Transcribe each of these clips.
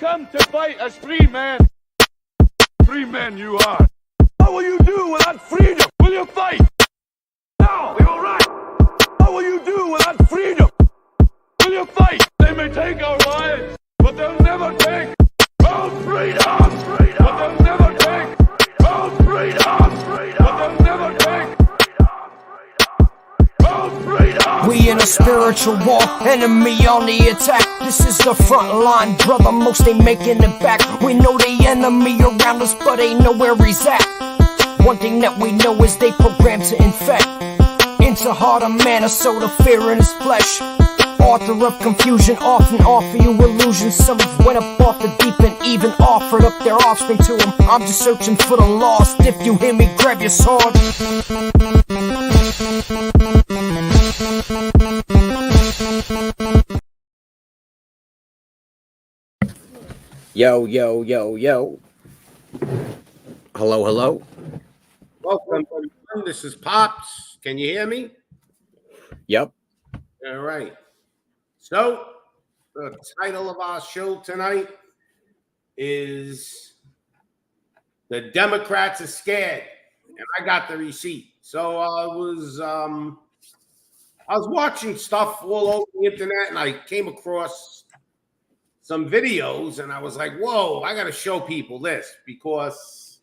come to fight as free men. Free men you are. What will you do without freedom? Will you fight? No, we will run. What will you do without freedom? Will you fight? They may take our lives, but they'll never take our freedom. But they'll never take our freedom. But they'll never take our freedom. We in a spiritual war, enemy on the attack. This is the front line, brother, most ain't making it back. We know the enemy around us, but ain't know where he's at. One thing that we know is they program to infect into heart of man, a soul of fear in his flesh. Author of confusion, often offer you illusions. Some have went up off the deep and even offered up their offspring to him. I'm just searching for the lost. If you hear me, grab your sword. Yo, yo, yo, yo. Hello, hello. Welcome, everyone. This is Pops. Can you hear me? Yep. All right. So, the title of our show tonight is The Democrats Are Scared. And I got the receipt. So I was watching stuff all over the internet, and I came across some videos, and I was like, whoa, I got to show people this because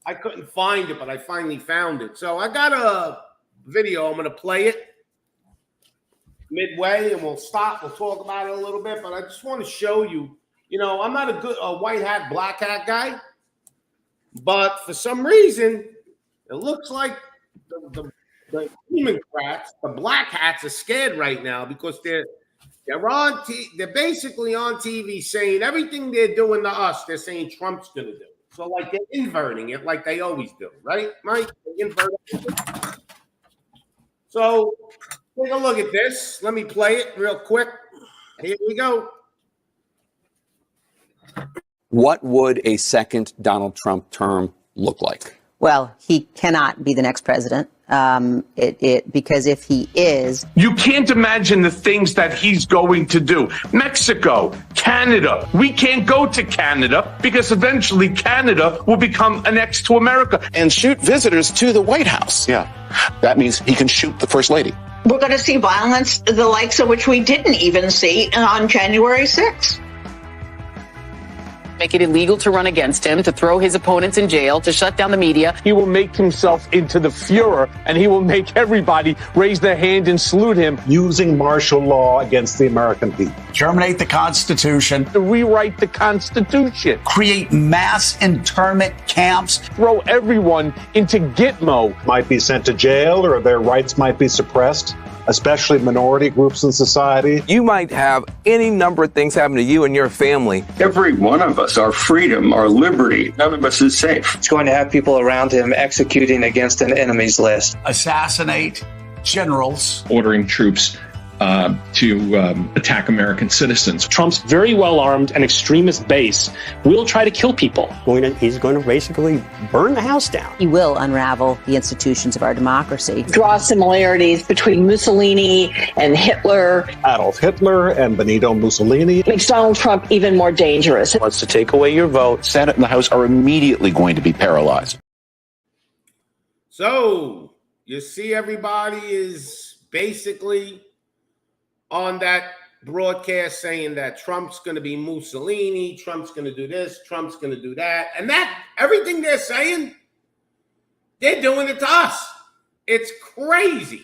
I couldn't find it, but I finally found it. So I got a video. I'm going to play it midway, and we'll stop. We'll talk about it a little bit, but I just want to show you, I'm not a white hat, black hat guy, but for some reason, it looks like the Demoncrats, the black hats, are scared right now because they're basically on TV saying everything they're doing to us, they're saying Trump's going to do. So like they're inverting it like they always do, right, Mike? They invert it. So take a look at this. Let me play it real quick. Here we go. What would a second Donald Trump term look like? Well, he cannot be the next president. Because if he is, you can't imagine the things that he's going to do. Mexico, Canada. We can't go to Canada because eventually Canada will become annexed to America. And shoot visitors to the White House. Yeah. That means he can shoot the First Lady. We're going to see violence, the likes of which we didn't even see on January 6th. Make it illegal to run against him, to throw his opponents in jail, to shut down the media. He will make himself into the Fuhrer, and he will make everybody raise their hand and salute him. Using martial law against the American people. Terminate the Constitution. To rewrite the Constitution. Create mass internment camps. Throw everyone into Gitmo. Might be sent to jail, or their rights might be suppressed, especially minority groups in society. You might have any number of things happen to you and your family. Every one of us, our freedom, our liberty, none of us is safe. It's going to have people around him executing against an enemy's list. Assassinate generals. Ordering troops to attack American citizens. Trump's very well-armed and extremist base will try to kill people. He's going to basically burn the house down. He will unravel the institutions of our democracy. Draw similarities between Mussolini and Hitler. Adolf Hitler and Benito Mussolini. Makes Donald Trump even more dangerous. Wants to take away your vote. Senate and the House are immediately going to be paralyzed. So you see everybody is basically on that broadcast saying that Trump's going to be Mussolini, Trump's going to do this, Trump's going to do that. And that, everything they're saying, they're doing it to us. It's crazy.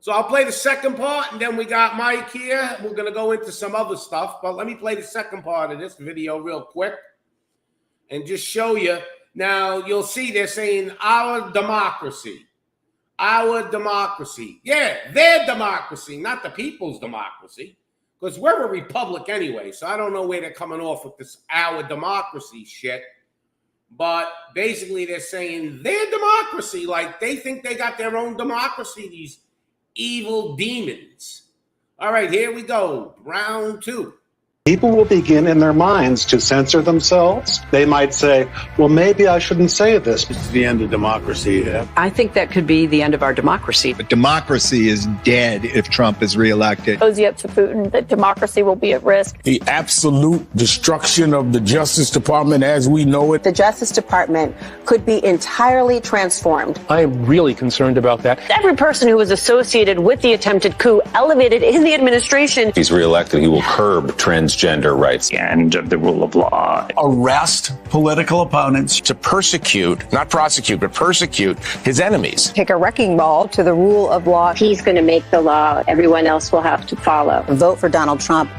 So I'll play the second part, and then we got Mike here. We're going to go into some other stuff, but let me play the second part of this video real quick and just show you. Now, you'll see they're saying our democracy. Our democracy. Yeah, their democracy, not the people's democracy, because we're a republic anyway, so I don't know where they're coming off with this our democracy shit, but basically they're saying their democracy, like they think they got their own democracy, these evil demons. All right, here we go. Round two. People will begin in their minds to censor themselves. They might say, well, maybe I shouldn't say this. This is the end of democracy. Yeah. I think that could be the end of our democracy. But democracy is dead if Trump is reelected. Cozy up to Putin that democracy will be at risk. The absolute destruction of the Justice Department as we know it. The Justice Department could be entirely transformed. I am really concerned about that. Every person who was associated with the attempted coup elevated in the administration. If he's reelected, he will curb transgender rights. The end of the rule of law. Arrest political opponents. To persecute, not prosecute, but persecute his enemies. Take a wrecking ball to the rule of law. He's going to make the law. Everyone else will have to follow. A vote for Donald Trump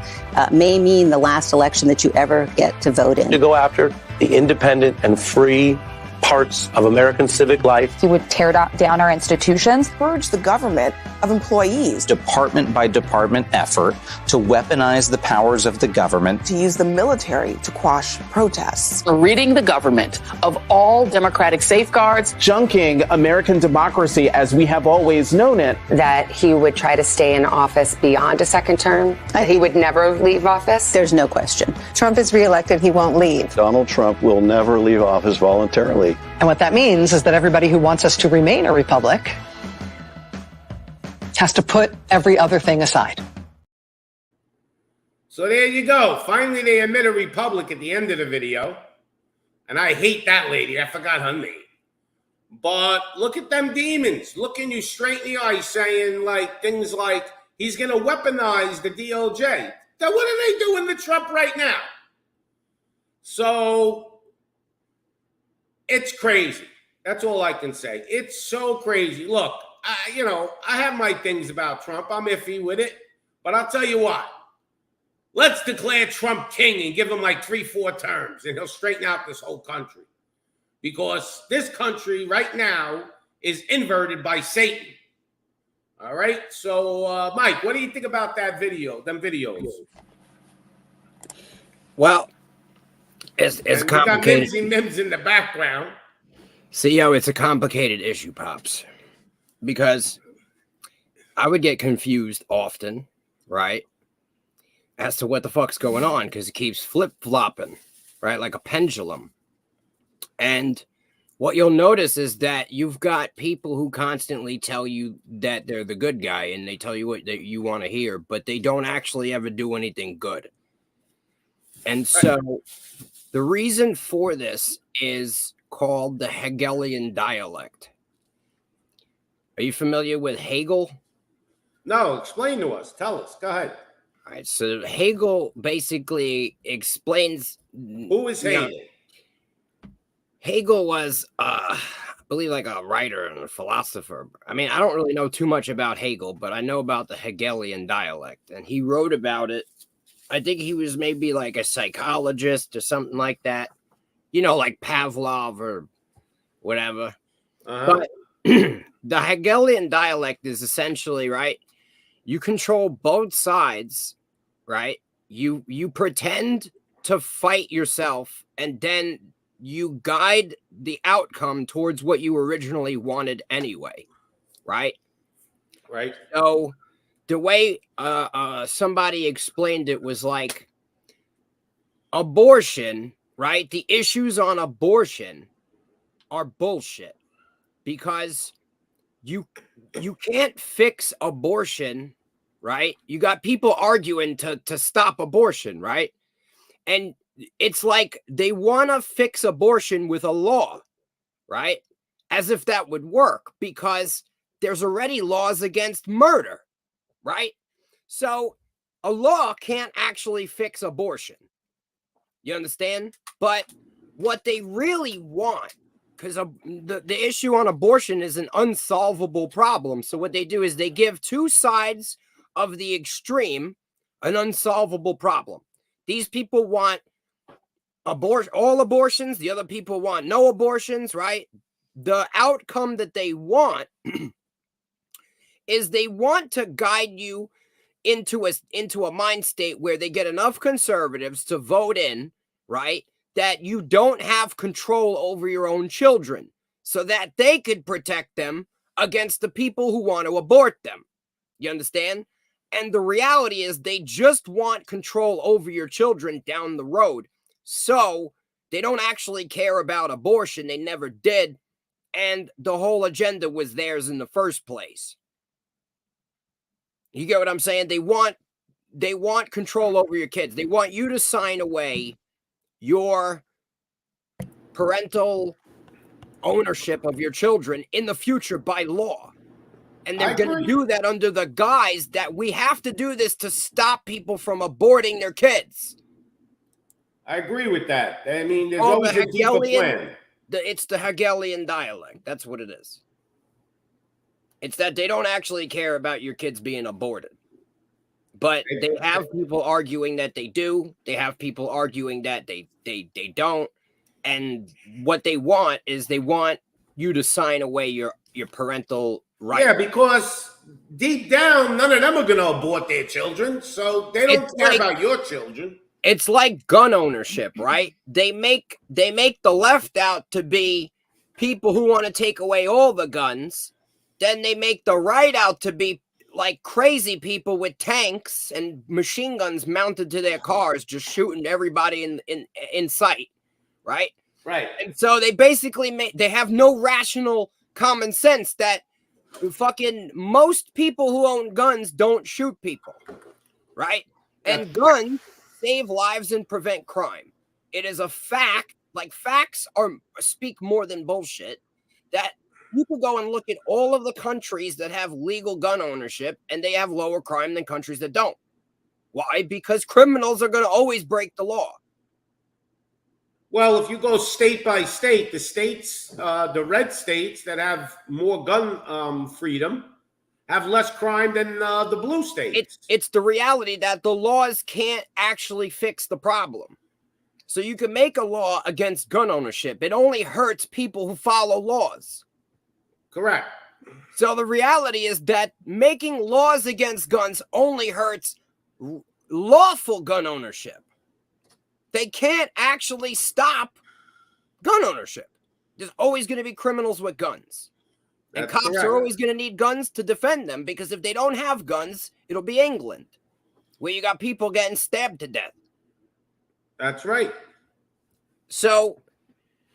may mean the last election that you ever get to vote in. To go after the independent and free parts of American civic life. He would tear down our institutions. Purge the government of employees. Department by department effort to weaponize the powers of the government. To use the military to quash protests. Ridding the government of all democratic safeguards. Junking American democracy as we have always known it. That he would try to stay in office beyond a second term. That he would never leave office. There's no question. Trump is reelected, he won't leave. Donald Trump will never leave office voluntarily. And what that means is that everybody who wants us to remain a republic has to put every other thing aside. So there you go. Finally, they admit a republic at the end of the video. And I hate that lady. I forgot her name. But look at them demons looking you straight in the eye saying like things like he's going to weaponize the DOJ. Now, what are they doing to Trump right now? So it's crazy. That's all I can say. It's so crazy. Look, I have my things about Trump. I'm iffy with it. But I'll tell you what. Let's declare Trump king and give him like 3-4 terms, and he'll straighten out this whole country. Because this country right now is inverted by Satan. All right? So, Mike, what do you think about that video, them videos? Well, it's complicated. We got Mimsy in the background. See, it's a complicated issue, Pops. Because I would get confused often, right, as to what the fuck's going on, because it keeps flip-flopping, right, like a pendulum. And what you'll notice is that you've got people who constantly tell you that they're the good guy, and they tell you what that you want to hear, but they don't actually ever do anything good. And so the reason for this is called the Hegelian dialect. Are you familiar with Hegel? No, explain to us. Tell us. Go ahead. All right. So Hegel basically explains. Who is Hegel? Hegel was, I believe, like a writer and a philosopher. I mean, I don't really know too much about Hegel, but I know about the Hegelian dialect. And he wrote about it. I think he was maybe like a psychologist or something like that. You know, like Pavlov or whatever. But the Hegelian dialect is essentially, right, you control both sides, right? You pretend to fight yourself, and then you guide the outcome towards what you originally wanted anyway, right? Right. So the way somebody explained it was like abortion, right? The issues on abortion are bullshit. Because you can't fix abortion, right? You got people arguing to stop abortion, right? And it's like they want to fix abortion with a law, right? As if that would work, because there's already laws against murder, right? So a law can't actually fix abortion. You understand? But what they really want, because the issue on abortion is an unsolvable problem. So what they do is they give two sides of the extreme an unsolvable problem. These people want all abortions. The other people want no abortions, right? The outcome that they want is they want to guide you into a mind state where they get enough conservatives to vote in, right, that you don't have control over your own children so that they could protect them against the people who want to abort them. You understand? And the reality is they just want control over your children down the road. So they don't actually care about abortion. They never did. And the whole agenda was theirs in the first place. You get what I'm saying? They want control over your kids. They want you to sign away your parental ownership of your children in the future by law. And they're going to do that under the guise that we have to do this to stop people from aborting their kids. I agree with that. I mean, there's always a deeper plan. It's the Hegelian dialect. That's what it is. It's that they don't actually care about your kids being aborted. But they have people arguing that they do. They have people arguing that they don't. And what they want is they want you to sign away your parental rights. Yeah, because deep down, none of them are going to abort their children. So they don't care about your children. It's like gun ownership, right? They make the left out to be people who want to take away all the guns. Then they make the right out to be like crazy people with tanks and machine guns mounted to their cars, just shooting everybody in sight, right? Right. And so they basically they have no rational common sense that fucking most people who own guns don't shoot people, right? And guns save lives and prevent crime. It is a fact. Like facts speak more than bullshit. That you could go and look at all of the countries that have legal gun ownership and they have lower crime than countries that don't. Why? Because criminals are going to always break the law. Well, if you go state by state, the states, the red states that have more gun freedom have less crime than the blue states. It's the reality that the laws can't actually fix the problem. So you can make a law against gun ownership. It only hurts people who follow laws. Correct. So the reality is that making laws against guns only hurts lawful gun ownership. They can't actually stop gun ownership. There's always going to be criminals with guns. And cops are always going to need guns to defend them, because if they don't have guns, it'll be England, where you got people getting stabbed to death. That's right. So,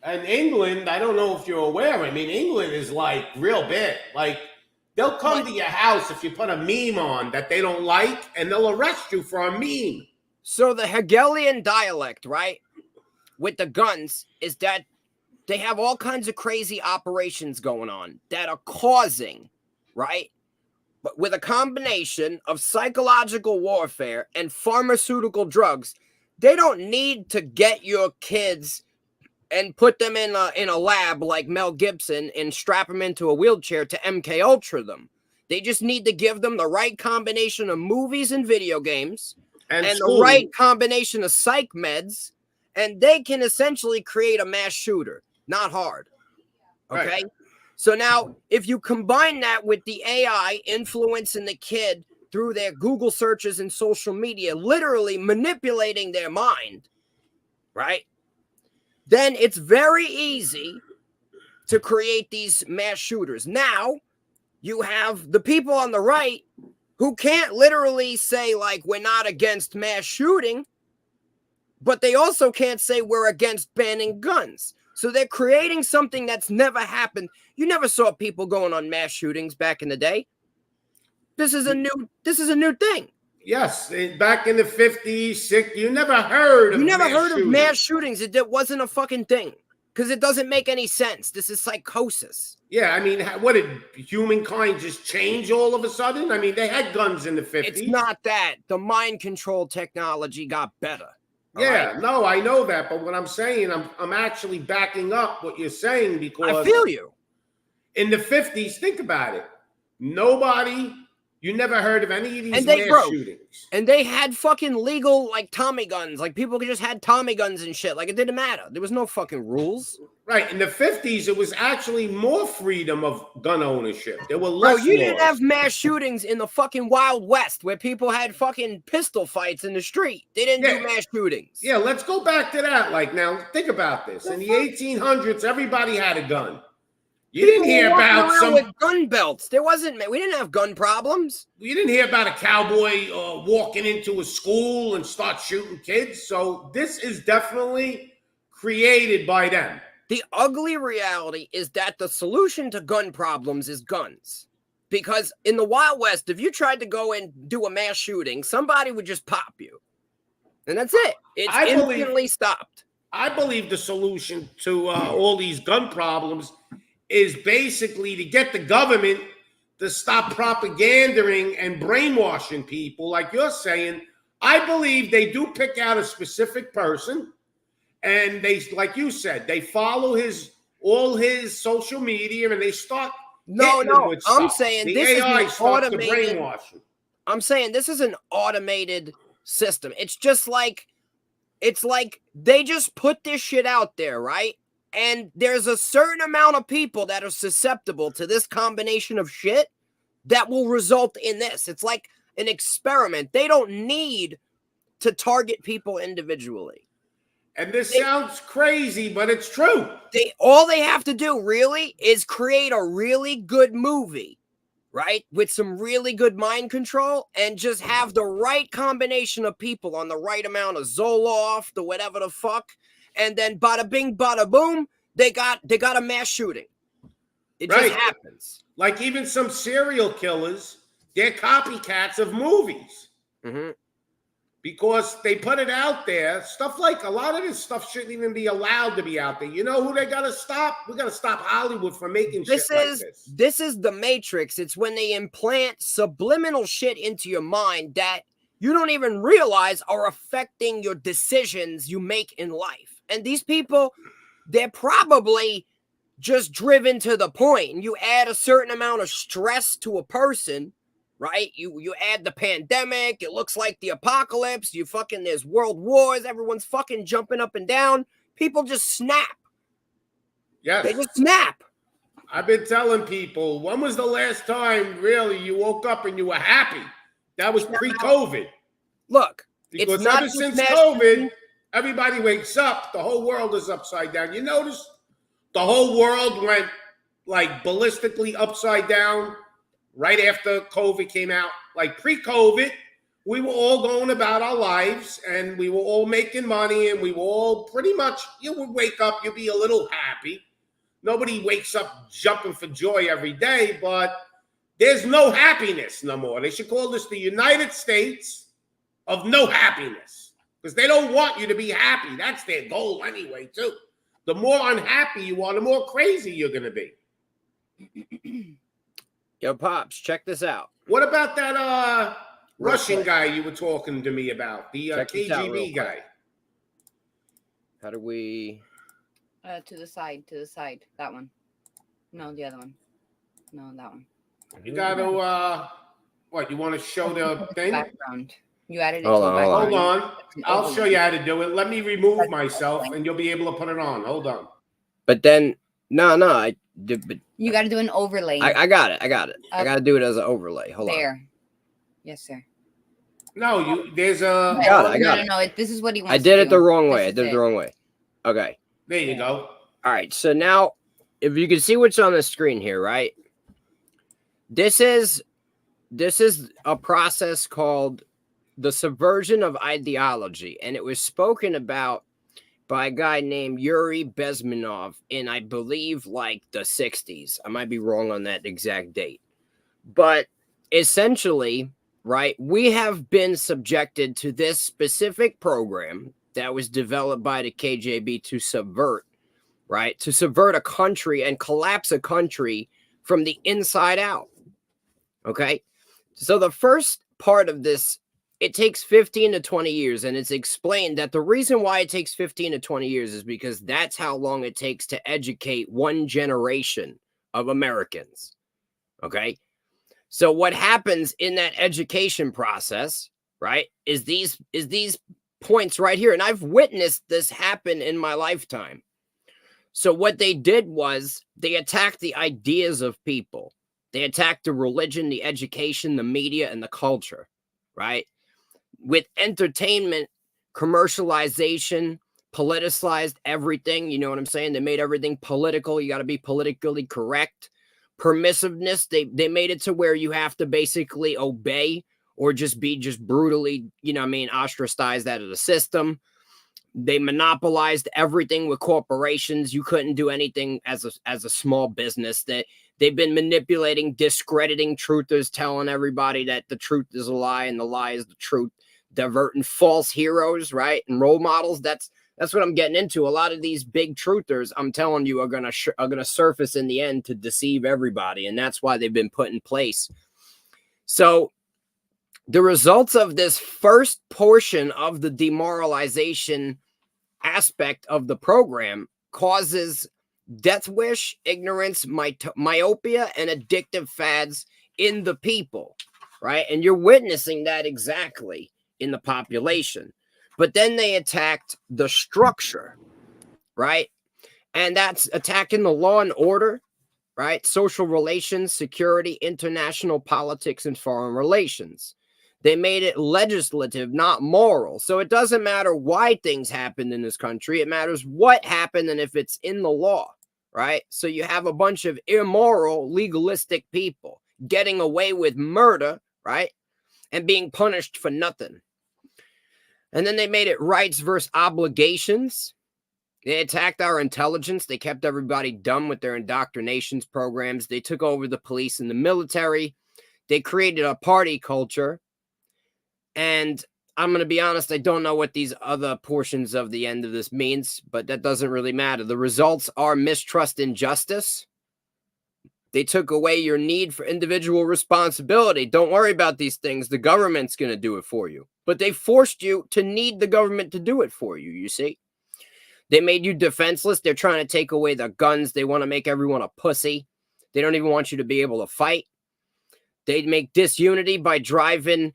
and England, I don't know if you're aware, I mean, England is like real bad. Like, they'll come to your house if you put a meme on that they don't like, and they'll arrest you for a meme. So the Hegelian dialect, right, with the guns is that they have all kinds of crazy operations going on that are causing, right, but with a combination of psychological warfare and pharmaceutical drugs. They don't need to get your kids and put them in a lab like Mel Gibson and strap them into a wheelchair to MK Ultra them. They just need to give them the right combination of movies and video games and the right combination of psych meds, and they can essentially create a mass shooter. Not hard. Okay? Right. So now, if you combine that with the AI influencing the kid through their Google searches and social media, literally manipulating their mind, right? Then it's very easy to create these mass shooters. Now, you have the people on the right who can't literally say, like, we're not against mass shooting, but they also can't say we're against banning guns. So they're creating something that's never happened. You never saw people going on mass shootings back in the day. This is a new thing. Yes, back in the 50s, 60s, you never heard of mass shootings. It wasn't a fucking thing because it doesn't make any sense. This is psychosis. Yeah, I mean, what did humankind just change all of a sudden? I mean, they had guns in the 50s. It's not that. The mind control technology got better. Yeah, right? No, I know that, but what I'm saying, I'm actually backing up what you're saying, because I feel you. In the 50s, think about it. You never heard of any of these mass shootings. And they had fucking legal, like, Tommy guns. Like, people just had Tommy guns and shit. Like, it didn't matter. There was no fucking rules. Right. In the 50s, it was actually more freedom of gun ownership. There were less you didn't have mass shootings in the fucking Wild West where people had fucking pistol fights in the street. They didn't do mass shootings. Yeah, let's go back to that. Like, now, think about this. In the 1800s, everybody had a gun. You didn't hear People walking about around some with gun belts. There wasn't. We didn't have gun problems. You didn't hear about a cowboy walking into a school and start shooting kids. So this is definitely created by them. The ugly reality is that the solution to gun problems is guns. Because in the Wild West, if you tried to go and do a mass shooting, somebody would just pop you. And that's it. It's instantly stopped. I believe the solution to all these gun problems is basically to get the government to stop propagandering and brainwashing people like you're saying. I believe they do pick out a specific person and they, like you said, they follow all his social media and they start. I'm saying the this AI is an starts to automated. brainwash them. I'm saying this is an automated system. It's just like, they just put this shit out there, right? And there's a certain amount of people that are susceptible to this combination of shit that will result in this. It's like an experiment. They don't need to target people individually. And this sounds crazy, but it's true. All they have to do really is create a really good movie, right? With some really good mind control and just have the right combination of people on the right amount of Zoloft or whatever the fuck. And then bada bing, bada boom, they got a mass shooting. It just happens. Like even some serial killers, they're copycats of movies. Mm-hmm. Because they put it out there. Stuff like a lot of this stuff shouldn't even be allowed to be out there. You know who they got to stop? We got to stop Hollywood from making shit like this. This is the Matrix. It's when they implant subliminal shit into your mind that you don't even realize are affecting your decisions you make in life. And these people, they're probably just driven to the point. And you add a certain amount of stress to a person, right? You add the pandemic. It looks like the apocalypse. There's world wars. Everyone's fucking jumping up and down. People just snap. Yes. They just snap. I've been telling people, when was the last time really you woke up and you were happy? That was pre-COVID. Look, because it's not ever since COVID, everybody wakes up, the whole world is upside down. You notice the whole world went like ballistically upside down right after COVID came out. Like pre-COVID, we were all going about our lives and we were all making money and we were all pretty much, you would wake up, you'd be a little happy. Nobody wakes up jumping for joy every day, but there's no happiness no more. They should call this the United States of no happiness because they don't want you to be happy. That's their goal anyway, too. The more unhappy you are, the more crazy you're going to be. Yo, Pops, check this out. What about that Russian guy you were talking to me about? The KGB guy. How do we... To the side. That one. No, the other one. No, that one. You got to, what, you want to show the thing? Background. You added it Hold to the background. on. I'll show you how to do it. Let me remove myself and you'll be able to put it on. Hold on. But then, no. But you got to do an overlay. I got it. I got to do it as an overlay. Hold on. There. Yes, sir. No, there's a... I got it. No, this is what he wants I did to it do. the wrong way. Okay. There you go. All right. So now, if you can see what's on the screen here, right? This is a process called the subversion of ideology, and it was spoken about by a guy named Yuri Bezmenov in, I believe, like the 60s. I might be wrong on that exact date. But essentially, right, we have been subjected to this specific program that was developed by the KGB to subvert, right? To subvert a country and collapse a country from the inside out. Okay? So the first part of this, it takes 15 to 20 years, and it's explained that the reason why it takes 15 to 20 years is because that's how long it takes to educate one generation of Americans. Okay? So what happens in that education process, right, is these points right here. And I've witnessed this happen in my lifetime. So what they did was they attacked the ideas of people. They attacked the religion, the education, the media, and the culture, right? With entertainment, commercialization, politicized everything. You know what I'm saying? They made everything political. You got to be politically correct. Permissiveness, they made it to where you have to basically obey or just be brutally, ostracized out of the system. They monopolized everything with corporations. You couldn't do anything as a small business. That they've been manipulating, discrediting truthers, telling everybody that the truth is a lie and the lie is the truth, diverting false heroes, right, and role models. That's what I'm getting into. A lot of these big truthers, I'm telling you, are gonna surface in the end to deceive everybody, and that's why they've been put in place. So the results of this first portion of the demoralization aspect of the program causes death wish, ignorance, myopia, and addictive fads in the people, right? And you're witnessing that exactly in the population. But then they attacked the structure, right? And that's attacking the law and order, right? Social relations, security, international politics, and foreign relations. They made it legislative, not moral. So it doesn't matter why things happened in this country. It matters what happened and if it's in the law, right? So you have a bunch of immoral, legalistic people getting away with murder, right? And being punished for nothing. And then they made it rights versus obligations. They attacked our intelligence. They kept everybody dumb with their indoctrinations programs. They took over the police and the military. They created a party culture. And I'm going to be honest, I don't know what these other portions of the end of this means, but that doesn't really matter. The results are mistrust and justice. They took away your need for individual responsibility. Don't worry about these things. The government's going to do it for you. But they forced you to need the government to do it for you, you see. They made you defenseless. They're trying to take away the guns. They want to make everyone a pussy. They don't even want you to be able to fight. They make disunity by driving,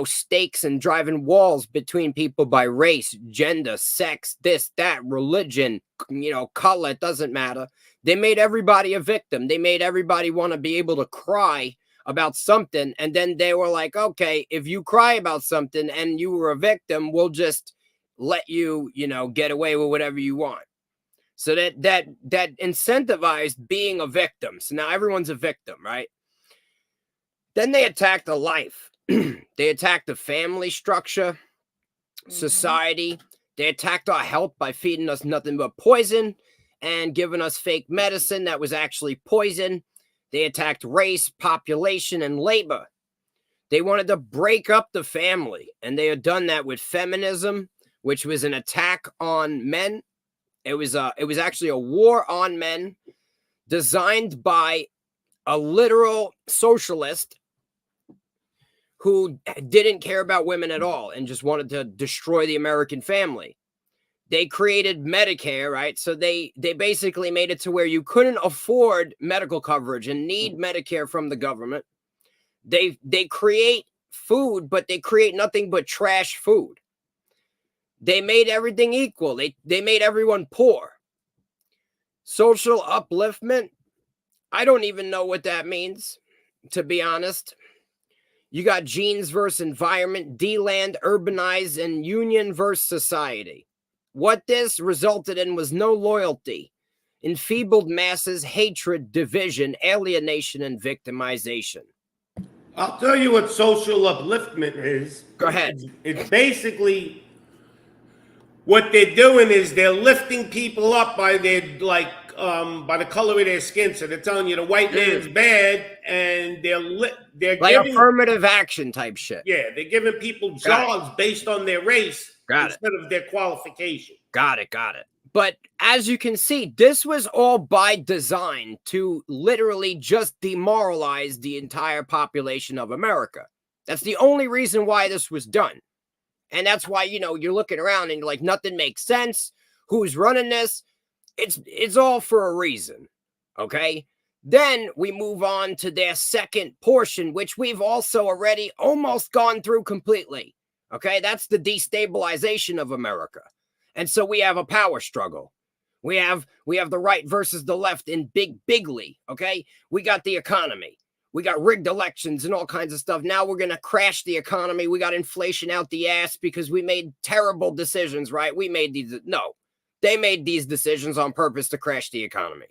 stakes and driving walls between people by race, gender, sex, this, that, religion, color, it doesn't matter. They made everybody a victim. They made everybody want to be able to cry about something. And then they were like, okay, if you cry about something and you were a victim, we'll just let you, get away with whatever you want. So that incentivized being a victim. So now everyone's a victim, right? Then they attacked the life. They attacked the family structure, society. They attacked our health by feeding us nothing but poison and giving us fake medicine that was actually poison. They attacked race, population, and labor. They wanted to break up the family, and they had done that with feminism, which was an attack on men. It was actually a war on men designed by a literal socialist who didn't care about women at all and just wanted to destroy the American family. They created Medicare, right? So they basically made it to where you couldn't afford medical coverage and need Medicare from the government. They create food, but they create nothing but trash food. They made everything equal. They made everyone poor. Social upliftment, I don't even know what that means, to be honest. You got genes versus environment, D-land, urbanize, and union versus society. What this resulted in was no loyalty, enfeebled masses, hatred, division, alienation, and victimization. I'll tell you what social upliftment is. Go ahead. It's basically what they're doing is they're lifting people up by their by the color of their skin. So they're telling you the white man's bad, and they're like giving affirmative action type shit. Yeah, they're giving people jobs based on their race instead of their qualification. Got it. But as you can see, this was all by design to literally just demoralize the entire population of America. That's the only reason why this was done. And that's why, you're looking around and you're like, nothing makes sense. Who's running this? It's all for a reason. Okay. Then we move on to their second portion, which we've also already almost gone through completely. Okay. That's the destabilization of America. And so we have a power struggle. We have the right versus the left in bigly. Okay. We got the economy. We got rigged elections and all kinds of stuff. Now we're going to crash the economy. We got inflation out the ass because we made terrible decisions, right? We made these. No, they made these decisions on purpose to crash the economy.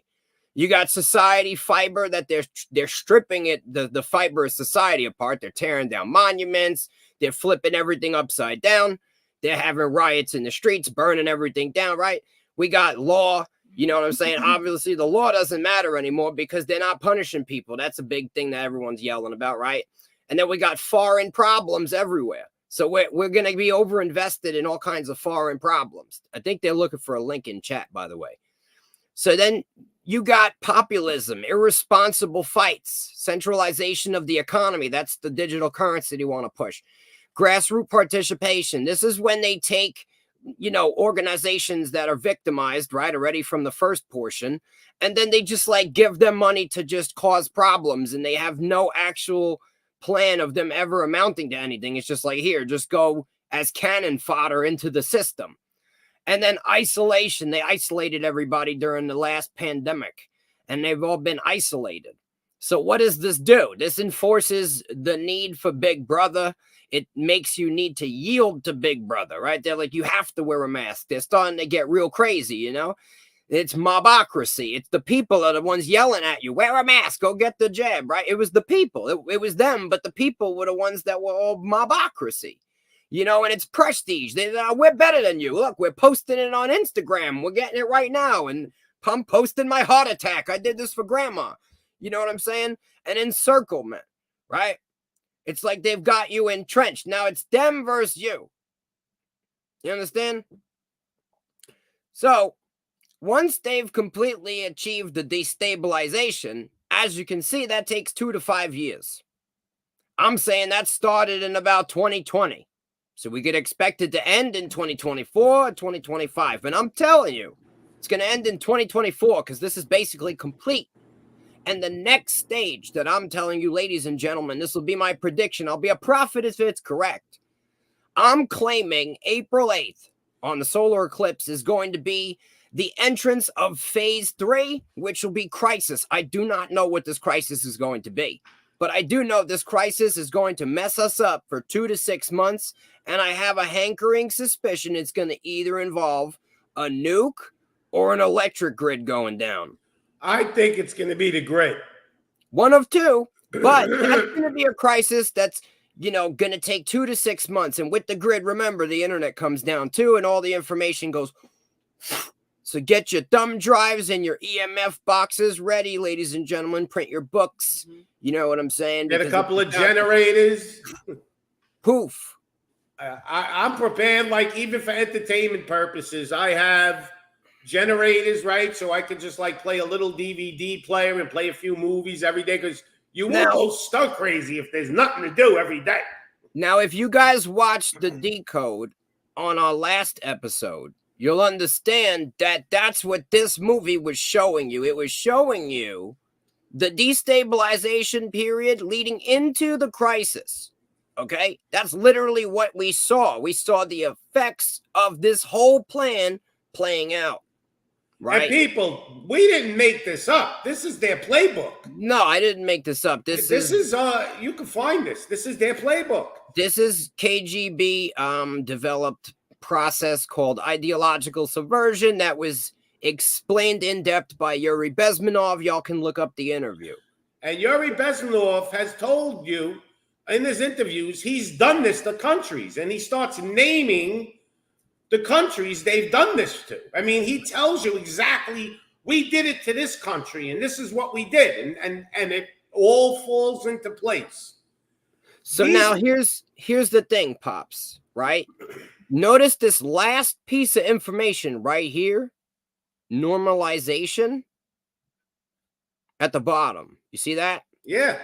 You got society fiber that they're stripping it, the fiber of society apart. They're tearing down monuments. They're flipping everything upside down. They're having riots in the streets, burning everything down, right? We got law. You know what I'm saying? Obviously, the law doesn't matter anymore because they're not punishing people. That's a big thing that everyone's yelling about, right? And then we got foreign problems everywhere. So we're going to be overinvested in all kinds of foreign problems. I think they're looking for a link in chat, by the way. So then you got populism, irresponsible fights, centralization of the economy. That's the digital currency they want to push. Grassroots participation. This is when they take, you know, organizations that are victimized, right, already from the first portion, and then they just like give them money to just cause problems, and they have no actual plan of them ever amounting to anything. It's just like, here, just go as cannon fodder into the system. And then isolation. They isolated everybody during the last pandemic, and they've all been isolated. So what does this do? This enforces the need for Big Brother. It makes you need to yield to Big Brother, right? They're like, you have to wear a mask. They're starting to get real crazy, you know? It's mobocracy. It's the people are the ones yelling at you, wear a mask, go get the jab, right? It was the people. It was them, but the people were the ones that were all mobocracy, you know? And it's prestige. We're better than you. Look, we're posting it on Instagram. We're getting it right now. And I'm posting my heart attack. I did this for grandma. You know what I'm saying? An encirclement, right? It's like they've got you entrenched. Now it's them versus you. You understand? So once they've completely achieved the destabilization, as you can see, that takes 2 to 5 years. I'm saying that started in about 2020. So we could expect it to end in 2024 or 2025. And I'm telling you, it's going to end in 2024 because this is basically complete. And the next stage that I'm telling you, ladies and gentlemen, this will be my prediction. I'll be a prophet if it's correct. I'm claiming April 8th on the solar eclipse is going to be the entrance of phase 3, which will be crisis. I do not know what this crisis is going to be, but I do know this crisis is going to mess us up for 2 to 6 months. And I have a hankering suspicion it's going to either involve a nuke or an electric grid going down. I think it's going to be the grid. One of two, but that's going to be a crisis that's, you know, going to take 2 to 6 months. And with the grid, remember, the internet comes down too, and all the information goes. So get your thumb drives and your EMF boxes ready, ladies and gentlemen. Print your books. You know what I'm saying? Get a couple of generators. Poof. I'm prepared, like, even for entertainment purposes. I have generators, right? So I could just like play a little DVD player and play a few movies every day, because you won't go stuck crazy if there's nothing to do every day. Now, if you guys watched the decode on our last episode, you'll understand that that's what this movie was showing you. It was showing you the destabilization period leading into the crisis. Okay? That's literally what we saw. We saw the effects of this whole plan playing out. Right. And people, we didn't make this up. This is their playbook. No, I didn't make this up. This is you can find this. This is their playbook. This is KGB developed process called ideological subversion that was explained in depth by Yuri Bezmenov. Y'all can look up the interview. And Yuri Bezmenov has told you in his interviews he's done this to countries, and he starts naming the countries they've done this to. I mean, he tells you exactly, we did it to this country, and this is what we did, and it all falls into place. So now here's the thing, Pops, right? Notice this last piece of information right here, normalization at the bottom. You see that? Yeah.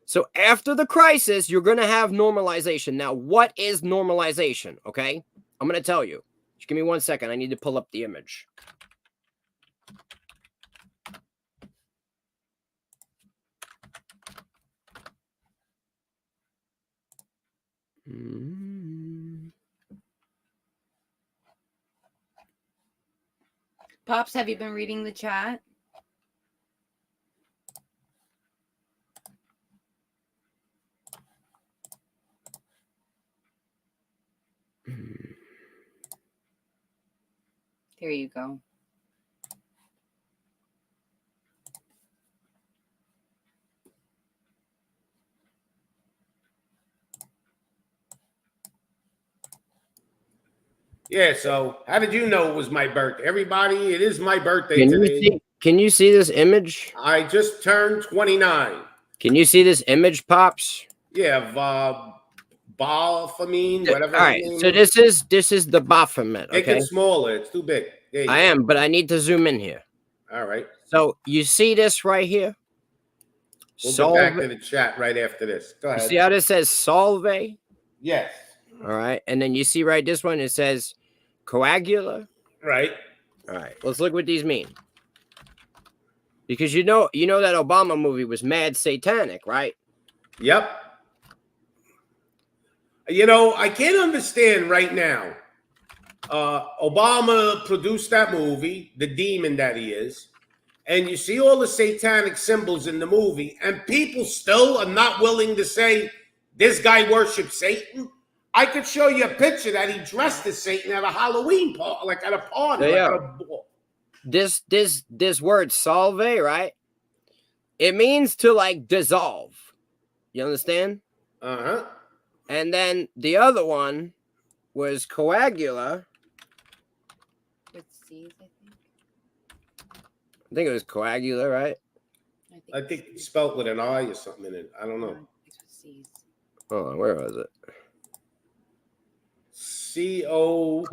So after the crisis, you're going to have normalization. Now, what is normalization? Okay. I'm going to tell you. Just give me 1 second. I need to pull up the image. Pops, have you been reading the chat? Here you go. Yeah, so how did you know it was my birthday? Everybody, it is my birthday today. Can you see this image? I just turned 29. Can you see this image, Pops? Yeah, Baphomet, whatever. All right, so this is the Baphomet. Make Okay, it smaller. It's too big. I am, but I need to zoom in here. All right. So you see this right here? We'll get back to the chat right after this. Go ahead. You see how this says solve? Yes. All right, and then you see right this one, it says coagula. Right. All right, let's look what these mean. Because you know that Obama movie was mad satanic, right? Yep. You know, I can't understand right now. Obama produced that movie, the demon that he is, and you see all the satanic symbols in the movie, and people still are not willing to say this guy worships Satan. I could show you a picture that he dressed as Satan at a Halloween party, like at a party. Yeah. Like at a ball. This word solve, right? It means to like dissolve. You understand? Uh-huh. And then the other one was coagula. With C's, I think it was coagula, right? I think it's spelled with an I or something in it. I don't know. Hold on, where was it? C-O-A-C-U-L-A.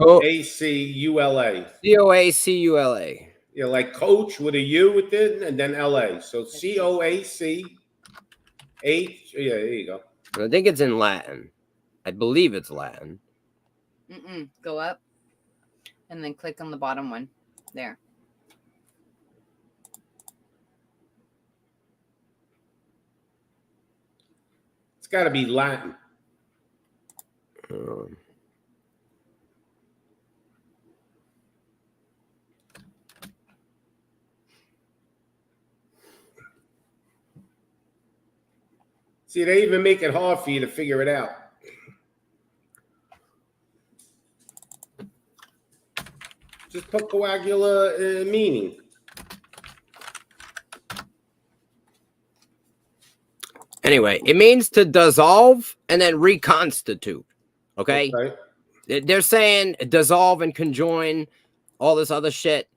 C-O-A-C-U-L-A. Yeah, like coach with a U with it and then L-A. So C-O-A-C-H. Yeah, there you go. I think it's in Latin. I believe it's Latin. Go up and then click on the bottom one. There. It's got to be Latin. See, they even make it hard for you to figure it out. Just put coagula meaning. Anyway, it means to dissolve and then reconstitute. Okay? They're saying dissolve and conjoin, all this other shit.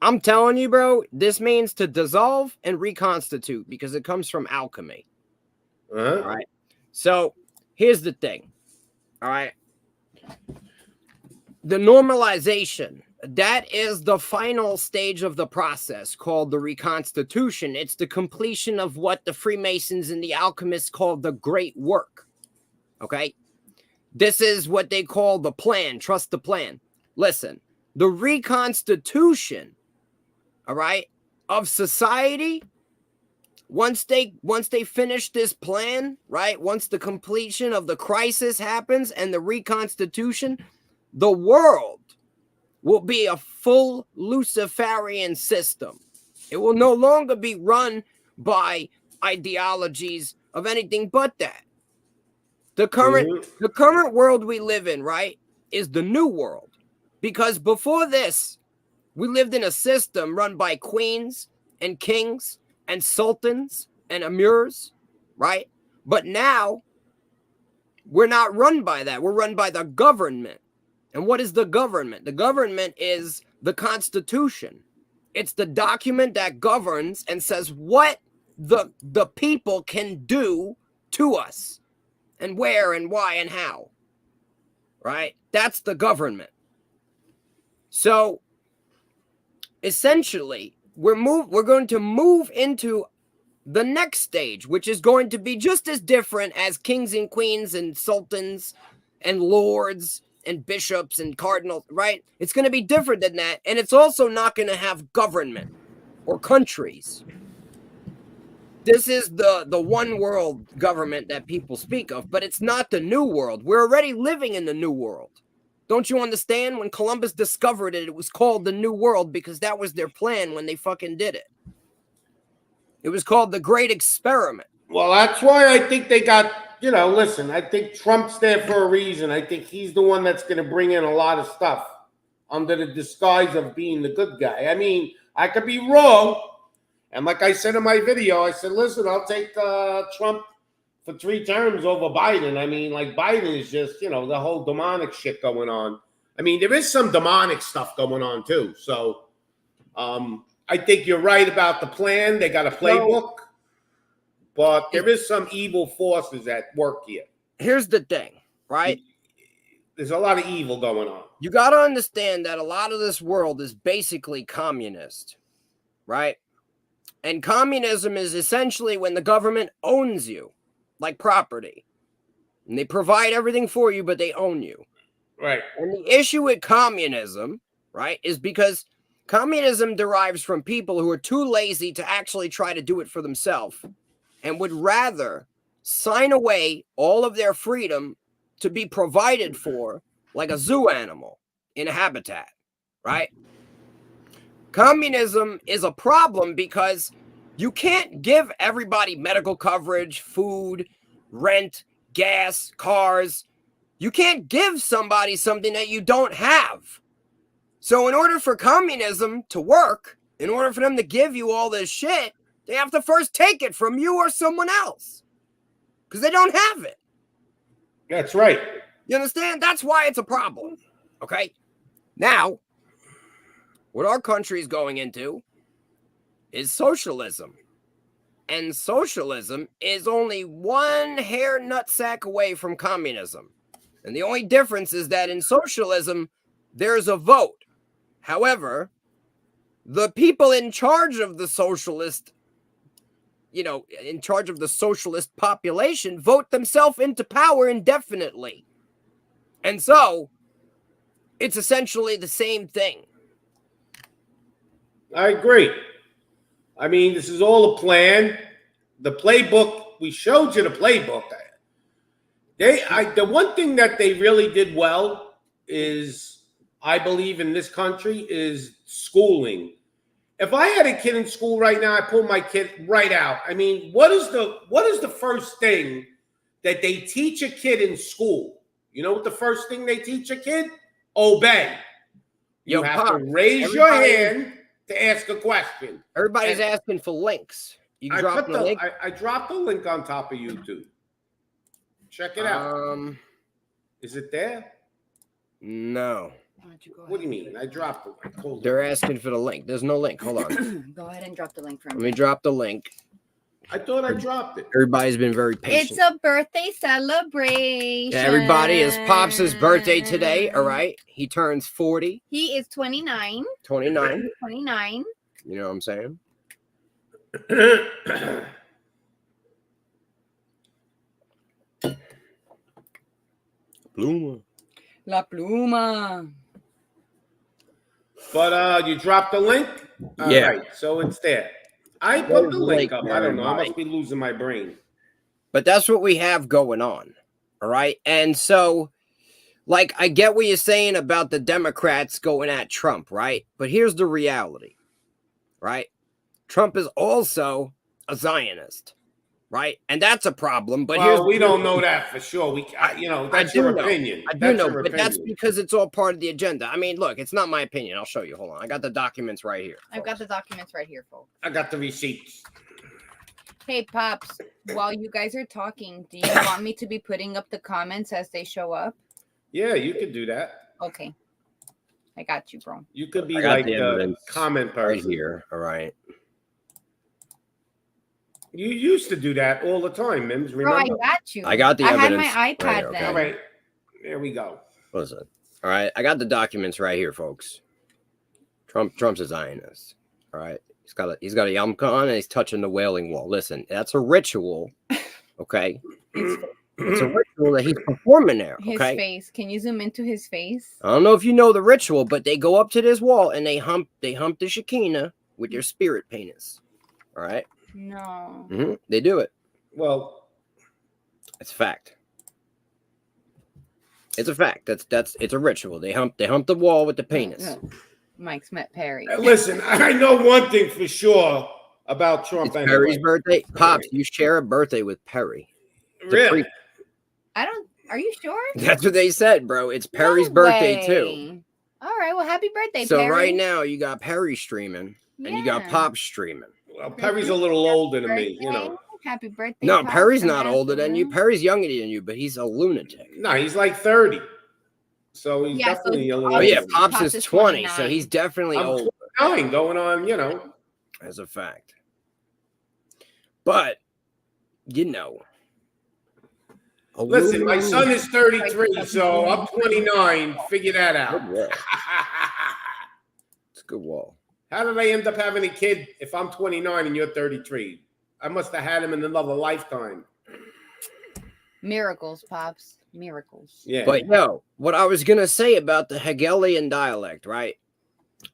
I'm telling you, bro, this means to dissolve and reconstitute because it comes from alchemy. All right. So here's the thing. All right. The normalization, that is the final stage of the process called the reconstitution. It's the completion of what the Freemasons and the alchemists called the great work. Okay. This is what they call the plan. Trust the plan. Listen, the reconstitution, all right, of society. Once they finish this plan, right? Once the completion of the crisis happens and the reconstitution, the world will be a full Luciferian system. It will no longer be run by ideologies of anything but that. The current world we live in, right, is the new world. Because before this, we lived in a system run by queens and kings and sultans and emirs, right? But now, we're not run by that. We're run by the government. And what is the government? The government is the Constitution. It's the document that governs and says what the people can do to us and where and why and how, right? That's the government. So, essentially, we're going to move into the next stage, which is going to be just as different as kings and queens and sultans and lords and bishops and cardinals, right? It's going to be different than that. And it's also not going to have government or countries. This is the one world government that people speak of, but it's not the new world. We're already living in the new world. Don't you understand? When Columbus discovered it, it was called the New World because that was their plan when they fucking did it. It was called the Great Experiment. Well, that's why I think they got, listen, I think Trump's there for a reason. I think he's the one that's going to bring in a lot of stuff under the disguise of being the good guy. I mean, I could be wrong. And like I said in my video, I said, listen, I'll take Trump for 3 terms over Biden. I mean, like, Biden is just, you know, the whole demonic shit going on. I mean, there is some demonic stuff going on too. So I think you're right about the plan. They got a playbook, but there is some evil forces at work here. Here's the thing, right? There's a lot of evil going on. You got to understand that a lot of this world is basically communist, right? And communism is essentially when the government owns you, like property. And they provide everything for you, but they own you. Right. And the issue with communism, right, is because communism derives from people who are too lazy to actually try to do it for themselves and would rather sign away all of their freedom to be provided for like a zoo animal in a habitat, right? Communism is a problem because you can't give everybody medical coverage, food, rent, gas, cars. You can't give somebody something that you don't have. So in order for communism to work, in order for them to give you all this shit, they have to first take it from you or someone else because they don't have it. That's right. You understand? That's why it's a problem. Okay? Now, what our country is going into is socialism. And socialism is only one hair nutsack away from communism. And the only difference is that in socialism, there's a vote. However, the people in charge of the socialist, you know, in charge of the socialist population vote themselves into power indefinitely. And so, it's essentially the same thing. I agree. I mean, this is all a plan. The playbook, we showed you the playbook. The one thing that they really did well is, I believe in this country, is schooling. If I had a kid in school right now, I pull my kid right out. I mean, what is the first thing that they teach a kid in school? You know what the first thing they teach a kid? Obey. You have to raise your hand to ask a question. Everybody's asking for links. You can drop the link. I dropped the link on top of YouTube. Check it out. Is it there? No. What do you mean? I dropped the link. They're asking for the link. There's no link. Hold on. Go ahead and drop the link for me. Let me drop the link. I thought I dropped it. Everybody's been very patient. It's a birthday celebration. Yeah, everybody, it's Pops' birthday today, all right? He turns 40. He is 29. 29. 29. You know what I'm saying? Pluma. La Pluma. But you dropped the link? All yeah. Right, so it's there. I put the link up. I don't know. I must be losing my brain. But that's what we have going on. All right. And so, like, I get what you're saying about the Democrats going at Trump, right? But here's the reality, right? Trump is also a Zionist, right? And that's a problem. But we don't know that for sure. That's your opinion. I do know, but that's because it's all part of the agenda. I mean, look, it's not my opinion. I'll show you. Hold on. I got the documents right here. I've got the documents right here, folks. I got the receipts. Hey, Pops, while you guys are talking, do you want me to be putting up the comments as they show up? Yeah, you could do that. Okay. I got you, bro. You could be like the comment person. Right here. All right. You used to do that all the time, Mims. Remember? Bro, I got you. I got the evidence. I had my iPad then. All right. There we go. Listen. All right. I got the documents right here, folks. Trump's a Zionist. All right. He's got a yarmulke on and he's touching the Wailing Wall. Listen, that's a ritual. Okay. It's a ritual that he's performing there. Okay. His face. Can you zoom into his face? I don't know if you know the ritual, but they go up to this wall and they hump the Shekinah with their spirit penis. All right. No. Mm-hmm. They do it. Well, it's a fact. It's a fact. It's a ritual. They hump the wall with the penis. No. Mike's met Perry. Listen, I know one thing for sure about Trump. It's Perry's birthday. Pops, you share a birthday with Perry. Really? Are you sure? That's what they said, bro. It's Perry's birthday too. All right. Well, happy birthday, So Perry. right now you got Perry streaming and you got Yeah. Pops streaming. Well, Perry's a little older than me, you know. Happy birthday. No, Pops, Perry's from not older than you. Asheville. Perry's younger than you, but he's a lunatic. No, he's like 30. So he's Yeah, so definitely a little Oh yeah, older. Pops is 20, so 29. he's definitely I'm older. 29 going on, you know. As a fact. But you know. Listen, my son is 33, so I'm 29. Figure that out. Good wall. It's a good wall. How did I end up having a kid if I'm 29 and you're 33? I must have had him in another lifetime. Miracles, Pops. Miracles. Yeah. But yo, what I was gonna say about the Hegelian dialect, right,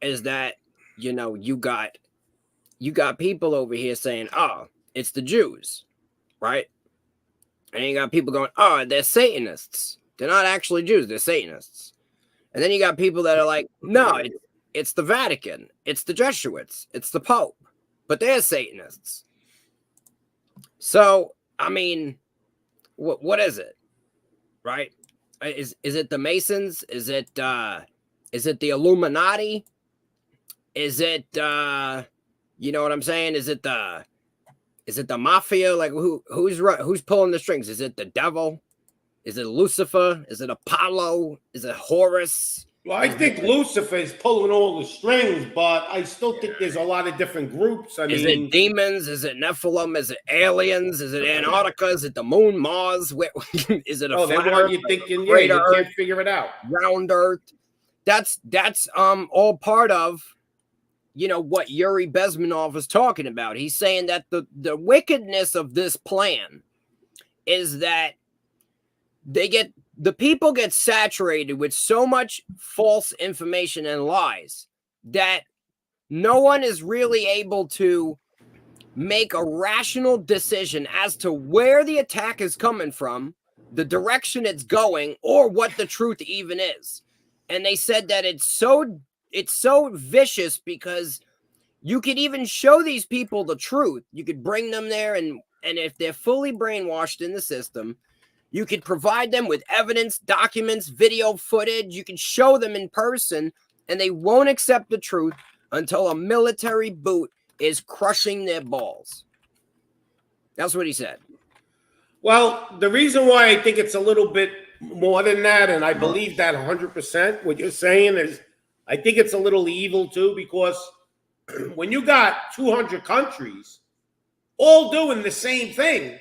is that you know you got people over here saying, "Oh, it's the Jews," right? And you got people going, "Oh, they're Satanists. They're not actually Jews. They're Satanists." And then you got people that are like, "No, it's the Vatican. It's the Jesuits. It's the Pope. But they're Satanists." So, I mean, what is it? Right? Is it the Masons? Is it the Illuminati? Is it you know what I'm saying? Is it the mafia? Like who's pulling the strings? Is it the devil? Is it Lucifer? Is it Apollo? Is it Horus? Well, I think Lucifer is pulling all the strings, but I still think there's a lot of different groups. Is it demons? Is it Nephilim? Is it aliens? Is it Antarctica? Is it the moon, Mars? Is it a they flat want Earth? you thinking, Great you Earth? can't figure it out. Round Earth? That's all part of, you know, what Yuri Bezmenov is talking about. He's saying that the wickedness of this plan is that the people get saturated with so much false information and lies that no one is really able to make a rational decision as to where the attack is coming from, the direction it's going, or what the truth even is. And they said that it's so vicious because you could even show these people the truth. You could bring them there, and if they're fully brainwashed in the system, you could provide them with evidence, documents, video footage. You can show them in person, and they won't accept the truth until a military boot is crushing their balls. That's what he said. Well, the reason why I think it's a little bit more than that, and I believe that 100%, what you're saying is, I think it's a little evil too, because when you got 200 countries all doing the same thing,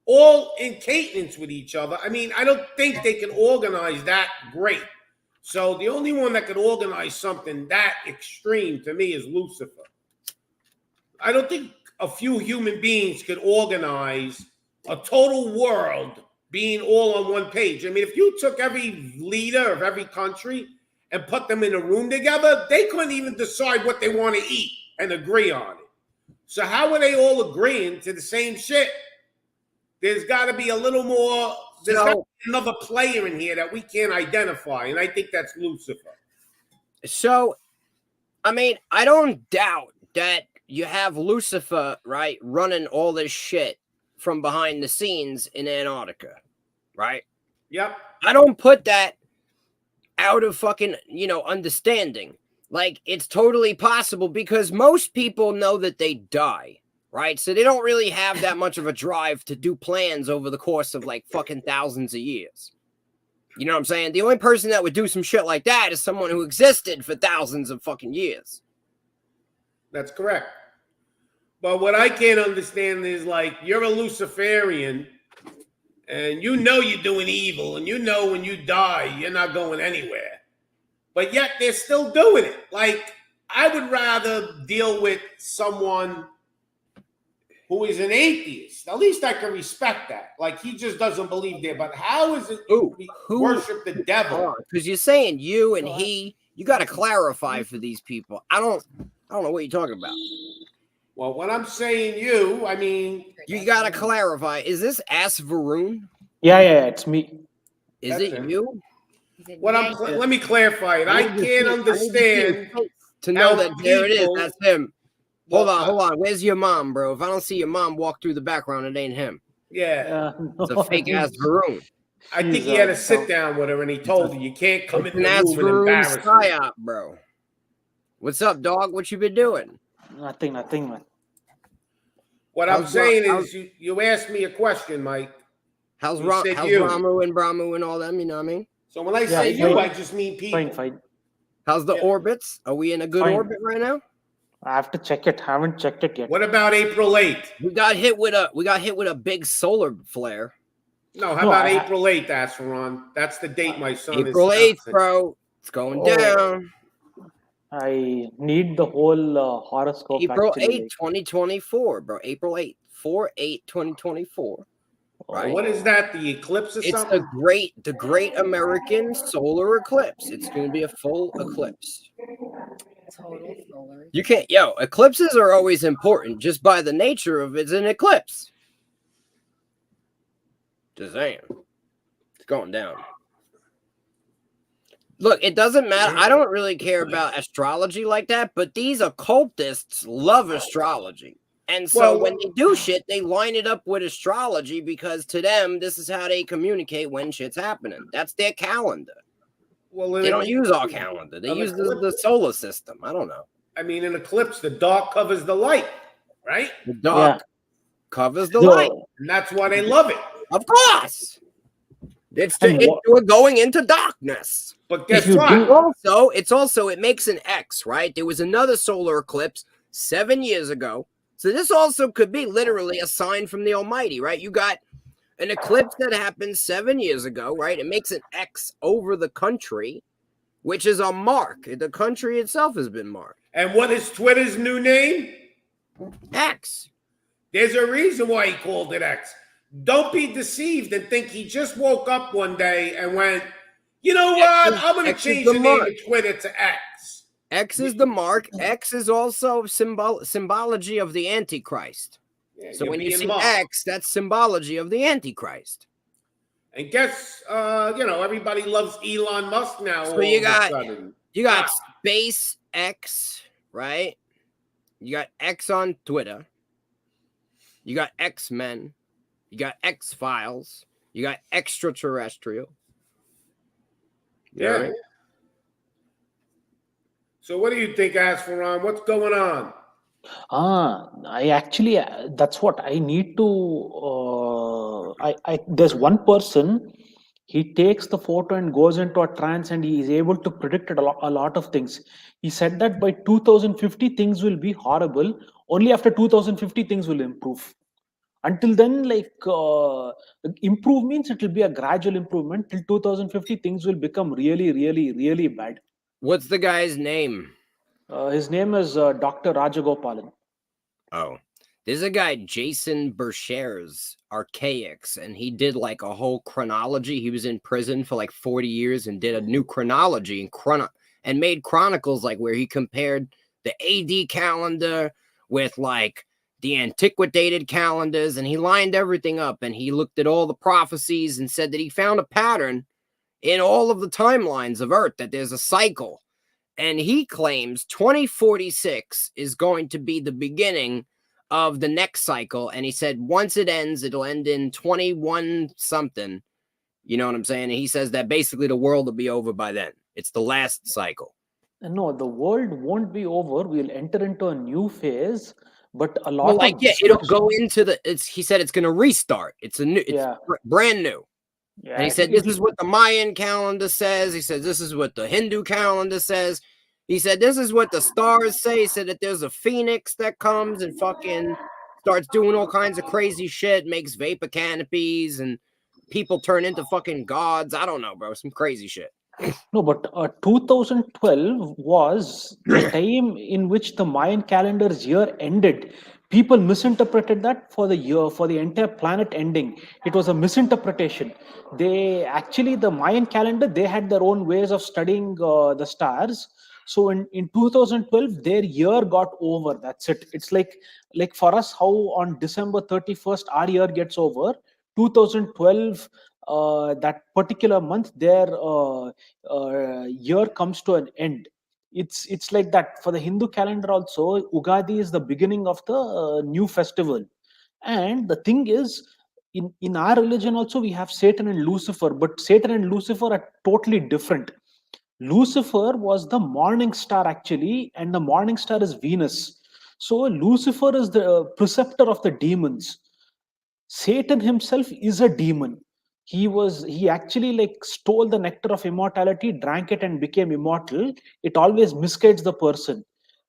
all in cadence with each other, I mean, I don't think they can organize that great. So the only one that could organize something that extreme to me is Lucifer. I don't think a few human beings could organize a total world being all on one page. I mean, if you took every leader of every country and put them in a room together, they couldn't even decide what they want to eat and agree on it. So how are they all agreeing to the same shit? There's got to be a little more. There's got to be another player in here that we can't identify, and I think that's Lucifer. So, I mean, I don't doubt that you have Lucifer, right, running all this shit from behind the scenes in Antarctica, right? Yep. I don't put that out of fucking, understanding. Like, it's totally possible because most people know that they die, right? So they don't really have that much of a drive to do plans over the course of like fucking thousands of years. You know what I'm saying? The only person that would do some shit like that is someone who existed for thousands of fucking years. That's correct. But what I can't understand is, like, you're a Luciferian and you know you're doing evil and you know when you die, you're not going anywhere. But yet they're still doing it. Like, I would rather deal with someone who is an atheist. At least I can respect that. Like, he just doesn't believe there. But how is it who worship the devil? Because you're saying you and he, you got to clarify for these people. I don't know what you're talking about. Well, when I'm saying you, I mean, you got to clarify. Is this Ass Varun? Yeah, it's me. Is it you? Let me clarify it. I can't understand to know that there it is. That's him. Hold on. Where's your mom, bro? If I don't see your mom walk through the background, it ain't him. Yeah. It's a fake ass Varun. I think he had a sit down with her, and he told her, "You can't come in the room and embarrass me." Psyop, bro. What's up, dog? What you been doing? Nothing, man. What I'm saying is, you asked me a question, Mike. How's Ramu and Brahmu and all them? You know what I mean? So when I say you, I just mean people. Fine. How's the orbits? Are we in a good orbit right now? I have to check it. Haven't checked it yet. What about April 8th? We got hit with a big solar flare. No, how about April 8th, Asheron? That's the date my son April 8th, bro. It's going down. I need the whole horoscope. April 8th, 2024, bro. April 8th, 4/8/2024. Right. What is that? The eclipse or something? It's the great American solar eclipse. It's going to be a full eclipse. Total solar. You can't, eclipses are always important just by the nature of it's an eclipse. Just saying. It's going down. Look, it doesn't matter. I don't really care about astrology like that, but these occultists love astrology. And so when they do shit, they line it up with astrology because to them, this is how they communicate when shit's happening. That's their calendar. Well, they don't use our calendar. They use the solar system. I don't know. I mean, in eclipse, the dark covers the light, right? The dark covers the light. And that's why they love it. Of course. We're going into darkness. But guess what? It makes an X, right? There was another solar eclipse 7 years ago. So this also could be literally a sign from the Almighty, right? You got an eclipse that happened 7 years ago, right? It makes an X over the country, which is a mark. The country itself has been marked. And what is Twitter's new name? X. There's a reason why he called it X. Don't be deceived and think he just woke up one day and went, you know what? I'm going to change the name of Twitter to X. X is the mark. X is also symbology of the Antichrist. Yeah, so when you see X, that's symbology of the Antichrist. And guess, everybody loves Elon Musk now. So you got Space X, right? You got X on Twitter. You got X-Men. You got X-Files. You got Extraterrestrial. Yeah. Right? So what do you think, Asheron? What's going on? I actually, that's what I need to, there's one person, he takes the photo and goes into a trance and he is able to predict a lot of things. He said that by 2050, things will be horrible. Only after 2050, things will improve. Until then, improve means it will be a gradual improvement. Till 2050, things will become really, really, really bad. What's the guy's name? His name is Dr. Rajagopalan. Oh, there's a guy, Jason Bershairs, Archaics, and he did like a whole chronology. He was in prison for like 40 years and did a new chronology and made chronicles like where he compared the AD calendar with like the antiquated calendars, and he lined everything up and he looked at all the prophecies and said that he found a pattern in all of the timelines of Earth, that there's a cycle. And he claims 2046 is going to be the beginning of the next cycle. And he said once it ends, it'll end in 21 something. You know what I'm saying? And he says that basically the world will be over by then. It's the last cycle. No, the world won't be over. We'll enter into a new phase. But a lot it'll go into he said it's going to restart. It's brand new. Yeah, and he said, this is what the Mayan calendar says. He said, this is what the Hindu calendar says. He said, this is what the stars say. He said that there's a phoenix that comes and fucking starts doing all kinds of crazy shit, makes vapor canopies, and people turn into fucking gods. I don't know, bro. Some crazy shit. No, but 2012 was the time in which the Mayan calendar's year ended. People misinterpreted that for the entire planet ending. It was a misinterpretation. The Mayan calendar, they had their own ways of studying the stars. So in 2012, their year got over. That's it. It's like for us, how on December 31st, our year gets over. 2012, that particular month, their year comes to an end. It's like that for the Hindu calendar also. Ugadi is the beginning of the new festival, and the thing is, in our religion also we have Satan and Lucifer, but Satan and Lucifer are totally different. Lucifer was the morning star actually, and the morning star is Venus. So Lucifer is the preceptor of the demons. Satan himself is a demon. He actually like stole the nectar of immortality, drank it, and became immortal. It always misguides the person.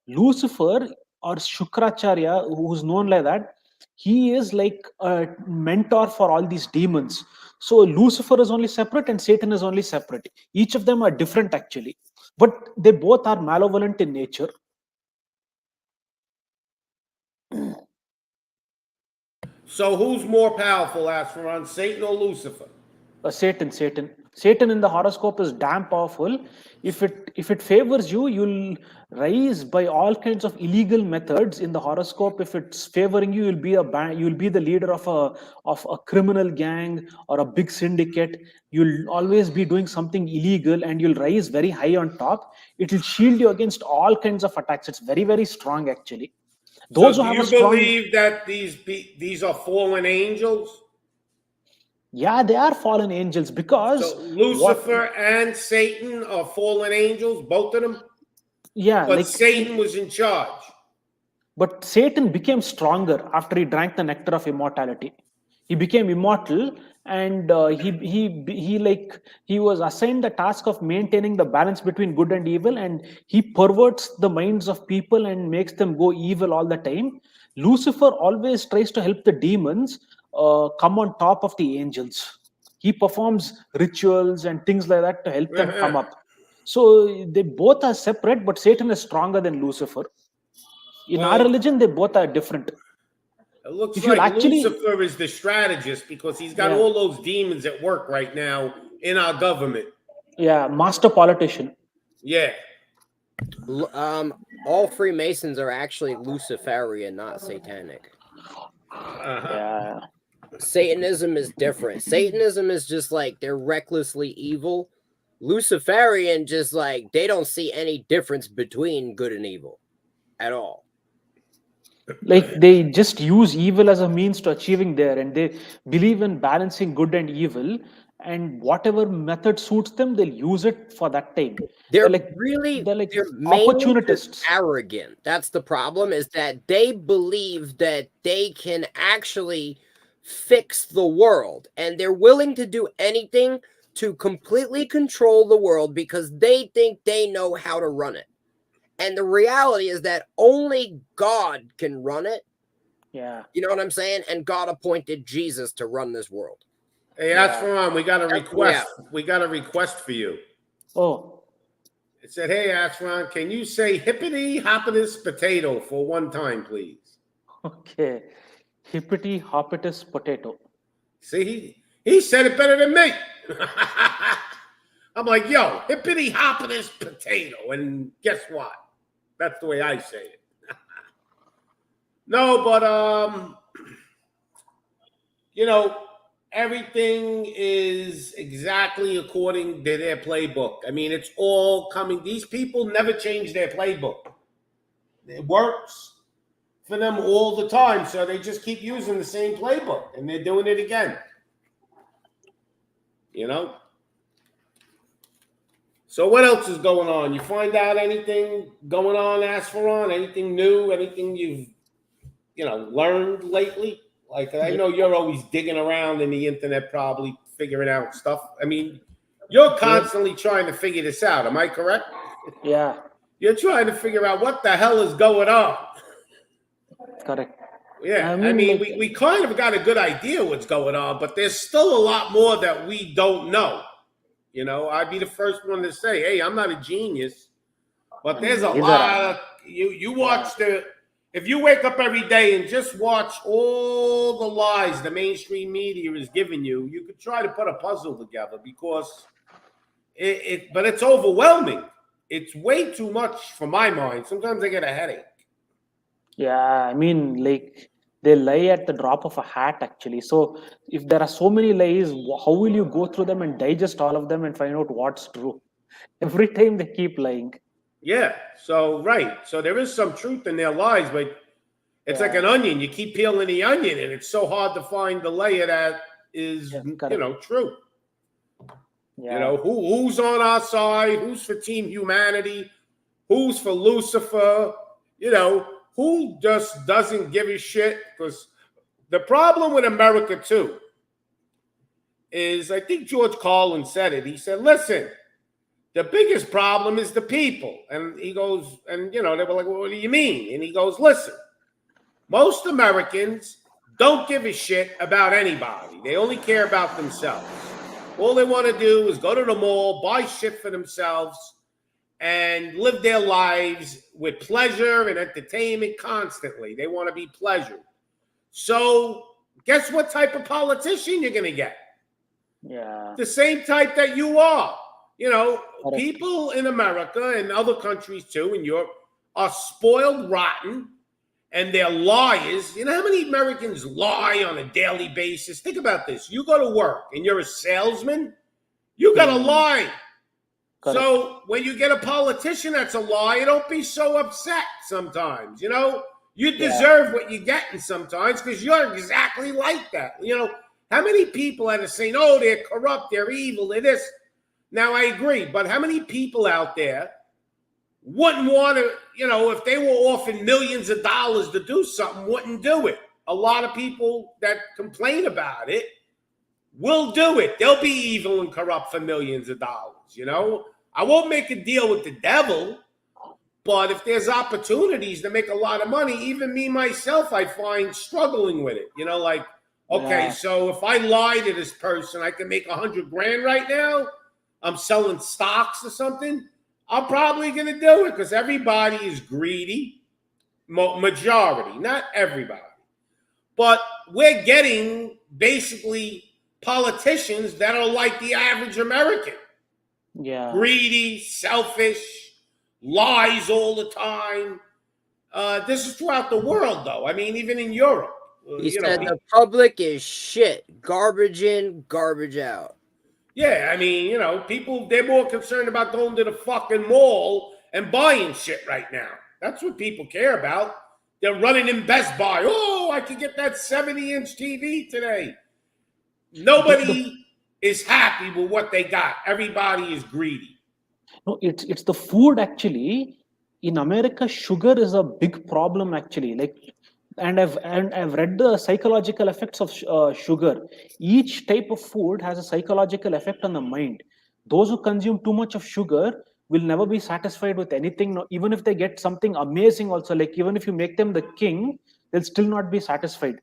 Lucifer or Shukracharya, who's known like that, he is like a mentor for all these demons. So Lucifer is only separate and Satan is only separate. Each of them are different actually, but they both are malevolent in nature. So who's more powerful, Asperon, Satan or Lucifer? Satan in the horoscope is damn powerful. If it favors you, you'll rise by all kinds of illegal methods in the horoscope. If it's favoring you, you'll be the leader of a criminal gang or a big syndicate. You'll always be doing something illegal and you'll rise very high on top. It will shield you against all kinds of attacks. It's very, very strong actually. Those So who do have you a strong believe that these are fallen angels? Yeah, they are fallen angels because So Lucifer and Satan are fallen angels, both of them? Yeah, but like Satan was in charge. But Satan became stronger after he drank the nectar of immortality. He became immortal, and he was assigned the task of maintaining the balance between good and evil, and he perverts the minds of people and makes them go evil all the time. Lucifer always tries to help the demons come on top of the angels. He performs rituals and things like that to help them come up. So they both are separate, but Satan is stronger than Lucifer. In our religion, they both are different. It looks like Lucifer is the strategist because he's got all those demons at work right now in our government. Yeah, master politician. Yeah. All Freemasons are actually Luciferian, not satanic. Yeah. Satanism is different. Satanism is just like they're recklessly evil. Luciferian, just like they don't see any difference between good and evil at all. Like they just use evil as a means to achieving there, and they believe in balancing good and evil, and whatever method suits them, they'll use it for that time. They're mainly opportunists. Arrogant. That's the problem, is that they believe that they can actually fix the world, and they're willing to do anything to completely control the world because they think they know how to run it. And the reality is that only God can run it. Yeah. You know what I'm saying? And God appointed Jesus to run this world. Hey, Asperon, we got a request. We got a request for you. Oh. It said, hey, Asperon, can you say hippity hoppitus potato for one time, please? Okay. Hippity hoppitus potato. See, he said it better than me. I'm like, yo, hippity hoppitus potato. And guess what? That's the way I say it. No, but, everything is exactly according to their playbook. I mean, it's all coming. These people never change their playbook. It works for them all the time. So they just keep using the same playbook and they're doing it again. So what else is going on? You find out anything going on, Asperon? Anything new? Anything you've, learned lately? Like, I know you're always digging around in the internet, probably figuring out stuff. I mean, you're constantly trying to figure this out. Am I correct? Yeah. You're trying to figure out what the hell is going on. Correct. Yeah. I mean we kind of got a good idea what's going on, but there's still a lot more that we don't know. I'd be the first one to say, hey, I'm not a genius, but there's a lot of you watch if you wake up every day and just watch all the lies the mainstream media is giving you, you could try to put a puzzle together because but it's overwhelming. It's way too much for my mind. Sometimes I get a headache. Yeah, I mean, like they lie at the drop of a hat, actually. So if there are so many lies, how will you go through them and digest all of them and find out what's true? Every time they keep lying. Yeah. So, right. So there is some truth in their lies, but It's like an onion. You keep peeling the onion, and it's so hard to find the layer that is, true. Yeah. Who's on our side? Who's for Team Humanity? Who's for Lucifer? Who just doesn't give a shit? Because the problem with America, too, is I think George Carlin said it. He said, listen, the biggest problem is the people. And he goes, and, they were like, well, what do you mean? And he goes, listen, most Americans don't give a shit about anybody. They only care about themselves. All they want to do is go to the mall, buy shit for themselves, and live their lives with pleasure and entertainment constantly. They want to be pleasured. So guess what type of politician you're going to get? Yeah. The same type that you are. People in America and other countries too, in Europe, are spoiled rotten, and they're liars. You know how many Americans lie on a daily basis? Think about this. You go to work and you're a salesman, you got to lie. Correct. So when you get a politician that's a liar, don't be so upset sometimes. You deserve what you're getting sometimes because you're exactly like that. How many people are saying, oh, they're corrupt, they're evil, they're this. Now, I agree, but how many people out there wouldn't want to, if they were offered millions of dollars to do something, wouldn't do it? A lot of people that complain about it will do it. They'll be evil and corrupt for millions of dollars, I won't make a deal with the devil, but if there's opportunities to make a lot of money, even me, myself, I find struggling with it. Okay, so if I lie to this person, I can make $100,000 right now. I'm selling stocks or something. I'm probably going to do it because everybody is greedy. Majority, not everybody. But we're getting basically politicians that are like the average American. Yeah. Greedy, selfish, lies all the time. This is throughout the world, though. I mean, even in Europe. He said the public is shit. Garbage in, garbage out. Yeah, I mean, people, they're more concerned about going to the fucking mall and buying shit right now. That's what people care about. They're running in Best Buy. Oh, I can get that 70-inch TV today. Nobody is happy with what they got. Everybody is greedy. No, it's the food actually. In America, sugar is a big problem actually. And I've read the psychological effects of sugar. Each type of food has a psychological effect on the mind. Those who consume too much of sugar will never be satisfied with anything, even if they get something amazing also. Even if you make them the king, they'll still not be satisfied.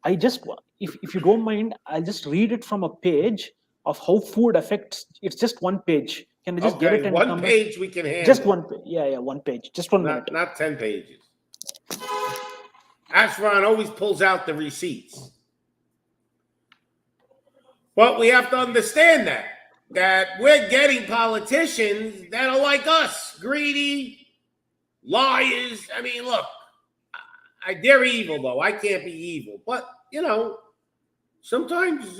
If you don't mind, I'll just read it from a page of how food affects. It's just one page. Can I just get it? And one page we can handle. Just one. Yeah, one page. Just 1 minute. Not 10 pages. Ashron always pulls out the receipts. But we have to understand that we're getting politicians that are like us, greedy, liars. I mean, look, they're evil, though. I can't be evil. But, sometimes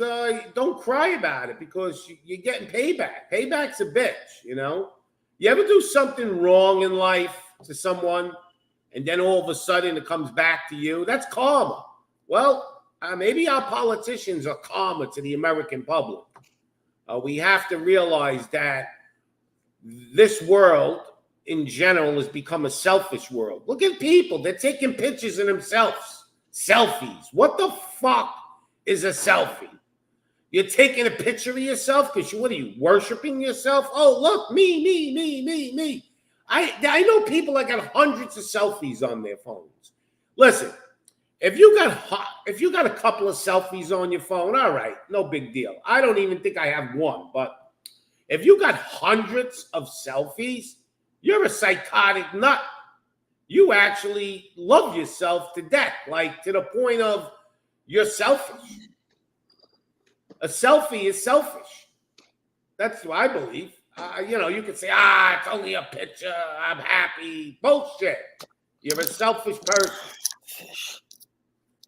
don't cry about it because you're getting payback. Payback's a bitch, You ever do something wrong in life to someone, and then all of a sudden it comes back to you? That's karma. Well, maybe our politicians are karma to the American public. We have to realize that this world in general has become a selfish world. Look at people. They're taking pictures of themselves. Selfies. What the fuck is a selfie? You're taking a picture of yourself because what are you, worshiping yourself? Oh, look, me. I know people that got hundreds of selfies on their phones. Listen, if you got a couple of selfies on your phone, all right, no big deal. I don't even think I have one, but if you got hundreds of selfies, you're a psychotic nut. You actually love yourself to death, to the point of you're selfish. A selfie is selfish. That's what I believe. You can say, it's only a picture. I'm happy. Bullshit. You're a selfish person.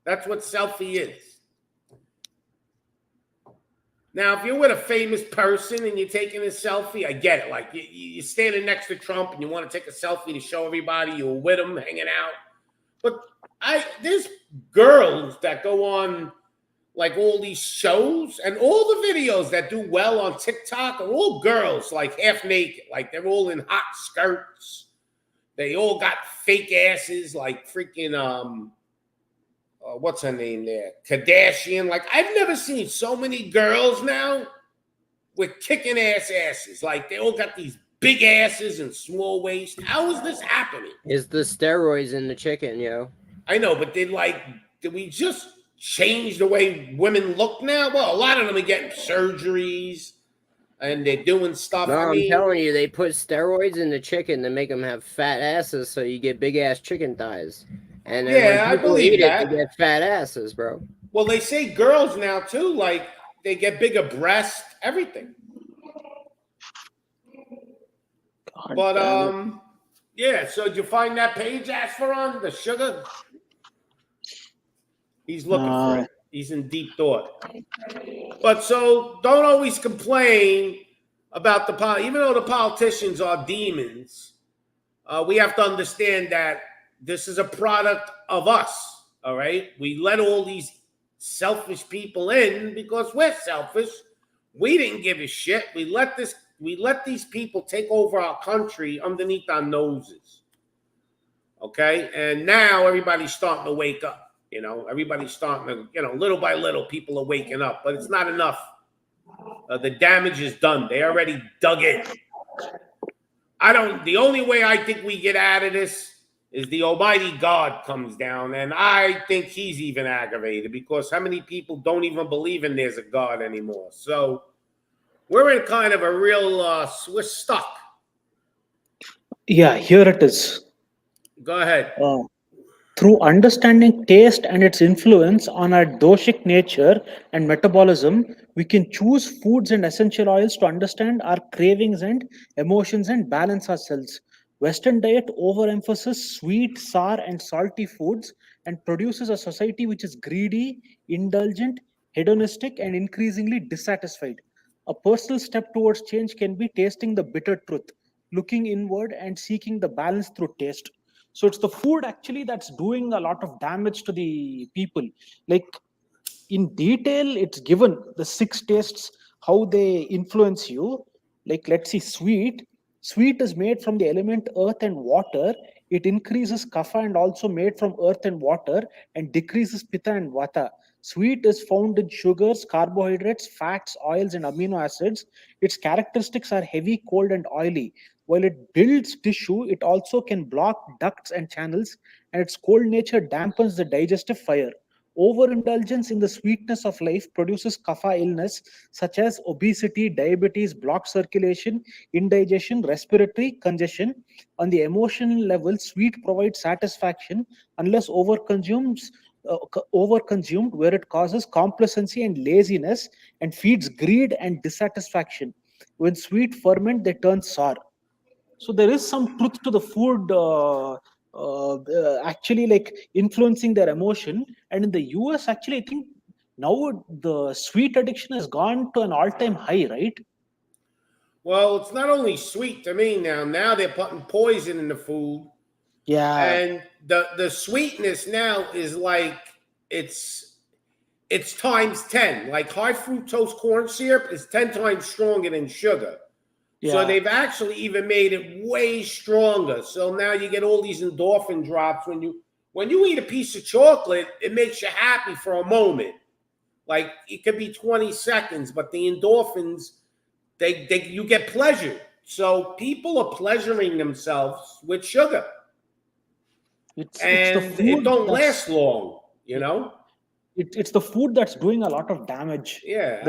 That's what selfie is. Now, if you're with a famous person and you're taking a selfie, I get it. You're standing next to Trump and you want to take a selfie to show everybody you were with him, hanging out. But there's girls that go on like all these shows, and all the videos that do well on TikTok are all girls, like half naked, like they're all in hot skirts. They all got fake asses, like freaking what's her name there, Kardashian. Like I've never seen so many girls now with kicking asses. Like they all got these big asses and small waist. How is this happening? It's the steroids in the chicken, yo. I know, but did we just change the way women look now? Well, a lot of them are getting surgeries and they're doing stuff. No, I'm telling you, they put steroids in the chicken to make them have fat asses, so you get big ass chicken thighs. And then yeah, when I believe that. They get fat asses, bro. Well, they say girls now too, like they get bigger breasts, everything. God but damn it. yeah. So did you find that page, Asperon, the sugar? He's looking for it. He's in deep thought. But so don't always complain about even though the politicians are demons, we have to understand that this is a product of us. All right. We let all these selfish people in because we're selfish. We didn't give a shit. We let these people take over our country underneath our noses. Okay. And now everybody's starting to wake up. You know, everybody's starting to, little by little, people are waking up, but it's not enough. The damage is done. They already dug in. The only way I think we get out of this is the Almighty God comes down, and I think he's even aggravated because how many people don't even believe in there's a God anymore? So we're in kind of a real, we're stuck. Yeah, here it is. Go ahead. Through understanding taste and its influence on our doshic nature and metabolism, we can choose foods and essential oils to understand our cravings and emotions and balance ourselves. Western diet overemphasizes sweet, sour, and salty foods and produces a society which is greedy, indulgent, hedonistic, and increasingly dissatisfied. A personal step towards change can be tasting the bitter truth, looking inward, and seeking the balance through taste. So it's the food actually that's doing a lot of damage to the people. Like in detail, it's given the 6 tastes, how they influence you. Like let's see, sweet. Sweet is made from the element earth and water. It increases kapha and also made from earth and water and decreases pitta and vata. Sweet is found in sugars, carbohydrates, fats, oils, and amino acids. Its characteristics are heavy, cold, and oily. While it builds tissue, it also can block ducts and channels, and its cold nature dampens the digestive fire. Overindulgence in the sweetness of life produces kapha illness such as obesity, diabetes, blocked circulation, indigestion, respiratory congestion. On the emotional level, sweet provides satisfaction unless overconsumed, where it causes complacency and laziness and feeds greed and dissatisfaction. When sweet ferment, they turn sour. So there is some truth to the food actually like influencing their emotion. And in the US, actually, I think now the sweet addiction has gone to an all-time high, right? Well, it's not only sweet to me now. Now they're putting poison in the food. Yeah. And the sweetness now is like it's times 10. Like high fructose corn syrup is 10 times stronger than sugar. Yeah. So they've actually even made it way stronger. So now you get all these endorphin drops when you eat a piece of chocolate. It makes you happy for a moment, like it could be 20 seconds. But the endorphins, you get pleasure. So people are pleasuring themselves with sugar, and it don't last long. You know, it's the food that's doing a lot of damage. Yeah,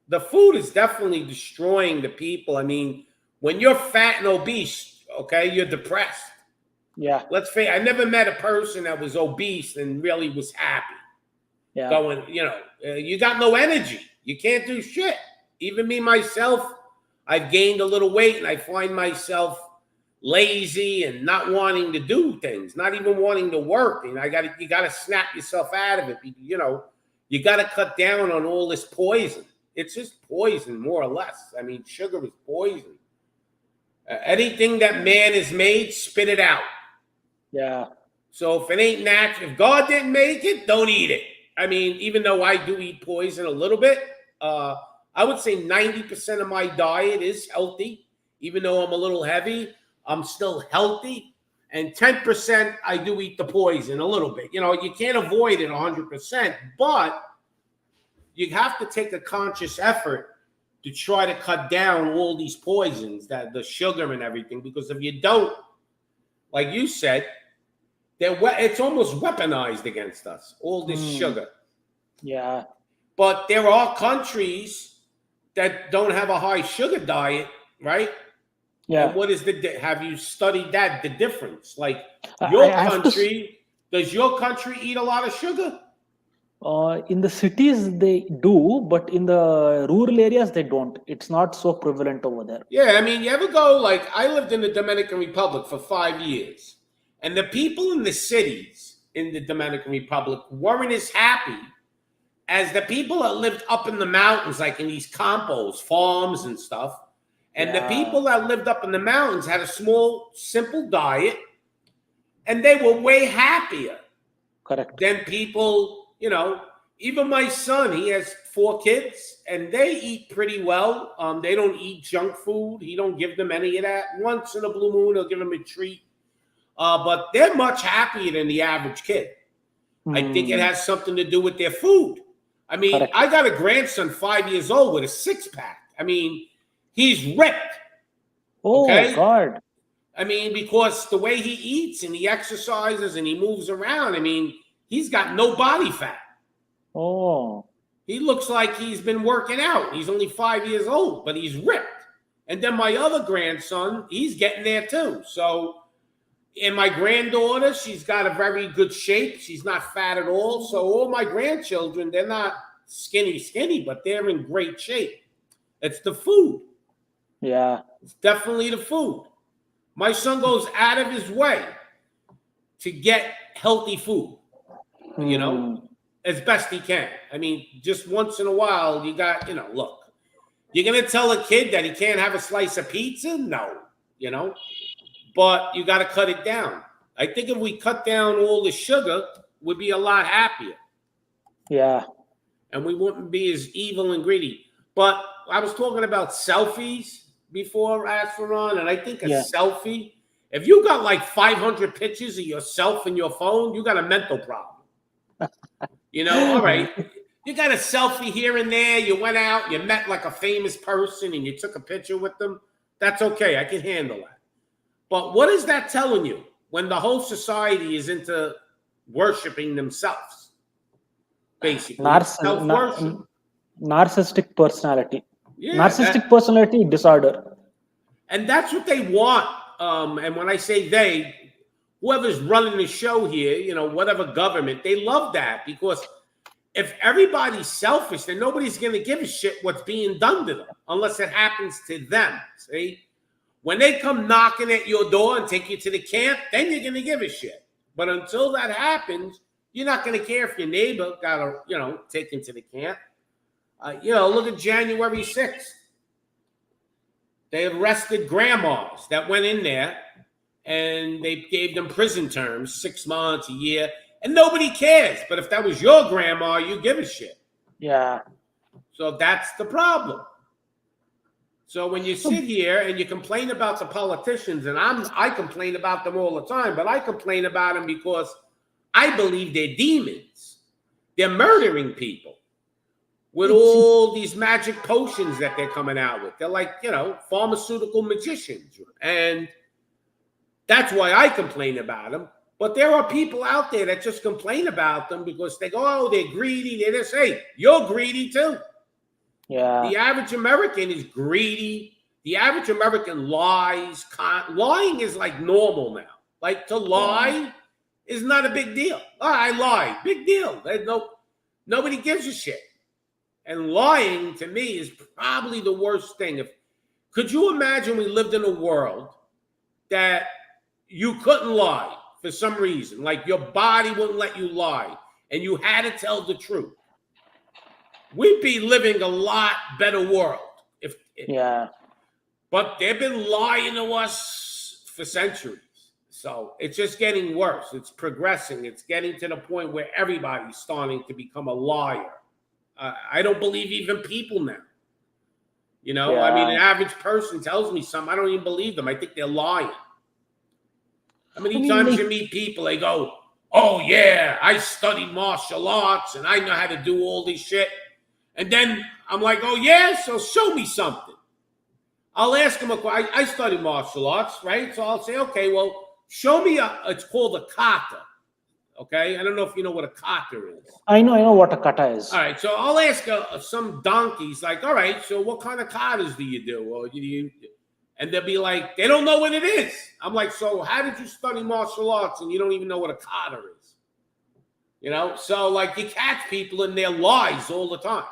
the food is definitely destroying the people. I mean, when you're fat and obese, okay, you're depressed. Yeah. Let's face it, I never met a person that was obese and really was happy. Yeah. Going, you got no energy. You can't do shit. Even me, myself, I've gained a little weight and I find myself lazy and not wanting to do things, not even wanting to work. And you got to snap yourself out of it. You got to cut down on all this poison. It's just poison, more or less. I mean, sugar is poison. Anything that man has made, spit it out. Yeah. So if it ain't natural, if God didn't make it, don't eat it. I mean, even though I do eat poison a little bit, I would say 90% of my diet is healthy. Even though I'm a little heavy, I'm still healthy. And 10% I do eat the poison a little bit. You know, you can't avoid it 100%, but you have to take a conscious effort to try to cut down all these poisons, that the sugar and everything, because if you don't, like you said, it's almost weaponized against us, all this sugar. Yeah. But there are countries that don't have a high sugar diet, right? Yeah. And what is have you studied that, the difference? Like your country, does your country eat a lot of sugar? In the cities they do, but in the rural areas they don't. It's not so prevalent over there. Yeah, I mean, you ever go, like, I lived in the Dominican Republic for 5 years, and the people in the cities in the Dominican Republic weren't as happy as the people that lived up in the mountains, like in these campos, farms and stuff. And the people that lived up in the mountains had a small, simple diet, and they were way happier. Correct. Than people, you know, even my son, he has 4 kids, and they eat pretty well. They don't eat junk food. He don't give them any of that. Once in a blue moon, he'll give them a treat. But they're much happier than the average kid. I think it has something to do with their food. I mean, correct. I got a grandson 5 years old with a 6-pack. I mean, he's ripped. Oh, okay? God. I mean, because the way he eats and he exercises and he moves around, I mean, he's got no body fat. Oh. He looks like he's been working out. He's only 5 years old, but he's ripped. And then my other grandson, he's getting there too. So, and my granddaughter, she's got a very good shape. She's not fat at all. So all my grandchildren, they're not skinny, but they're in great shape. It's the food. Yeah. It's definitely the food. My son goes out of his way to get healthy food, you know, as best he can. I mean, just once in a while, you got, you know, look, you're going to tell a kid that he can't have a slice of pizza? No, you know, but you got to cut it down. I think if we cut down all the sugar, we'd be a lot happier. Yeah. And we wouldn't be as evil and greedy. But I was talking about selfies before, Asfaron, and I think a selfie, if you got like 500 pictures of yourself in your phone, you got a mental problem. You know, all right, you got a selfie here and there, you went out, you met like a famous person and you took a picture with them, that's okay, I can handle that. But what is that telling you when the whole society is into worshiping themselves? Basically, narcissistic personality. Yeah, narcissistic personality disorder. And that's what they want. And when I say they, whoever's running the show here, you know, whatever government, they love that, because if everybody's selfish, then nobody's going to give a shit what's being done to them unless it happens to them. See, when they come knocking at your door and take you to the camp, then you're going to give a shit. But until that happens, you're not going to care if your neighbor got, you know, taken to the camp. You know, look at January 6th. They arrested grandmas that went in there and they gave them prison terms, 6 months, a year, and nobody cares. But if that was your grandma, you give a shit. Yeah. So that's the problem. So when you sit here and you complain about the politicians, and I complain about them all the time, but I complain about them because I believe they're demons. They're murdering people with all these magic potions that they're coming out with. They're like, you know, pharmaceutical magicians. And that's why I complain about them. But there are people out there that just complain about them because they go, oh, they're greedy. They just say, you're greedy too. Yeah. The average American is greedy. The average American lies. Lying is like normal now. Like to lie is not a big deal. Oh, I lied. Big deal. Nobody gives a shit. And lying, to me, is probably the worst thing. Could you imagine we lived in a world that you couldn't lie for some reason? Like your body wouldn't let you lie, and you had to tell the truth. We'd be living a lot better world. Yeah. But they've been lying to us for centuries. So it's just getting worse. It's progressing. It's getting to the point where everybody's starting to become a liar. I don't believe even people now. You know, I mean, an average person tells me something, I don't even believe them. I think they're lying. How many times you meet people, they go, oh, yeah, I studied martial arts and I know how to do all this shit. And then I'm like, oh, yeah, so show me something. I'll ask them, I studied martial arts, right? So I'll say, okay, well, show me it's called a kata. Okay? I don't know if you know what a kata is. I know what a kata is. All right, so I'll ask some donkeys, like, all right, so what kind of katas do you do? Or and they'll be like, they don't know what it is. I'm like, so how did you study martial arts and you don't even know what a kata is? You know, so like you catch people in their lies all the time.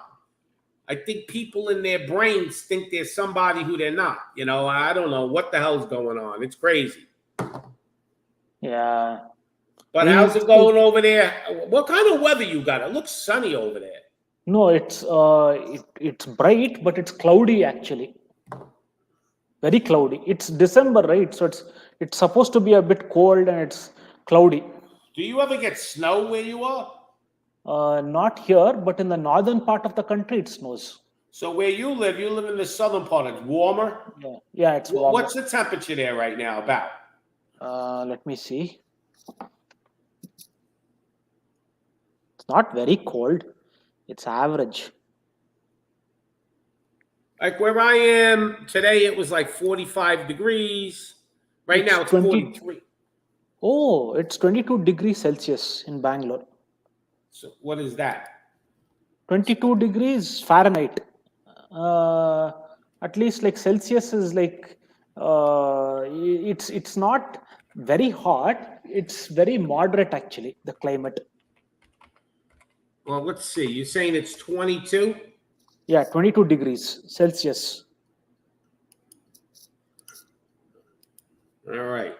I think people in their brains think they're somebody who they're not. You know, I don't know what the hell's going on. It's crazy. Yeah. But how's it going over there? What kind of weather you got? It looks sunny over there. No, it's bright, but it's cloudy actually. Very cloudy. It's December, right? So it's supposed to be a bit cold and it's cloudy. Do you ever get snow where you are? Not here, but in the northern part of the country, it snows. So where you live in the southern part. It's warmer? Yeah, it's warmer. What's the temperature there right now about? Let me see. It's not very cold. It's average. Like where I am today, it was like 45 degrees. Right now, it's 43. Oh, it's 22 degrees Celsius in Bangalore. So what is that? 22 degrees Fahrenheit. At least like Celsius is like, it's not very hot. It's very moderate actually, the climate. Well, let's see. You're saying it's 22? Yeah, 22 degrees Celsius. All right.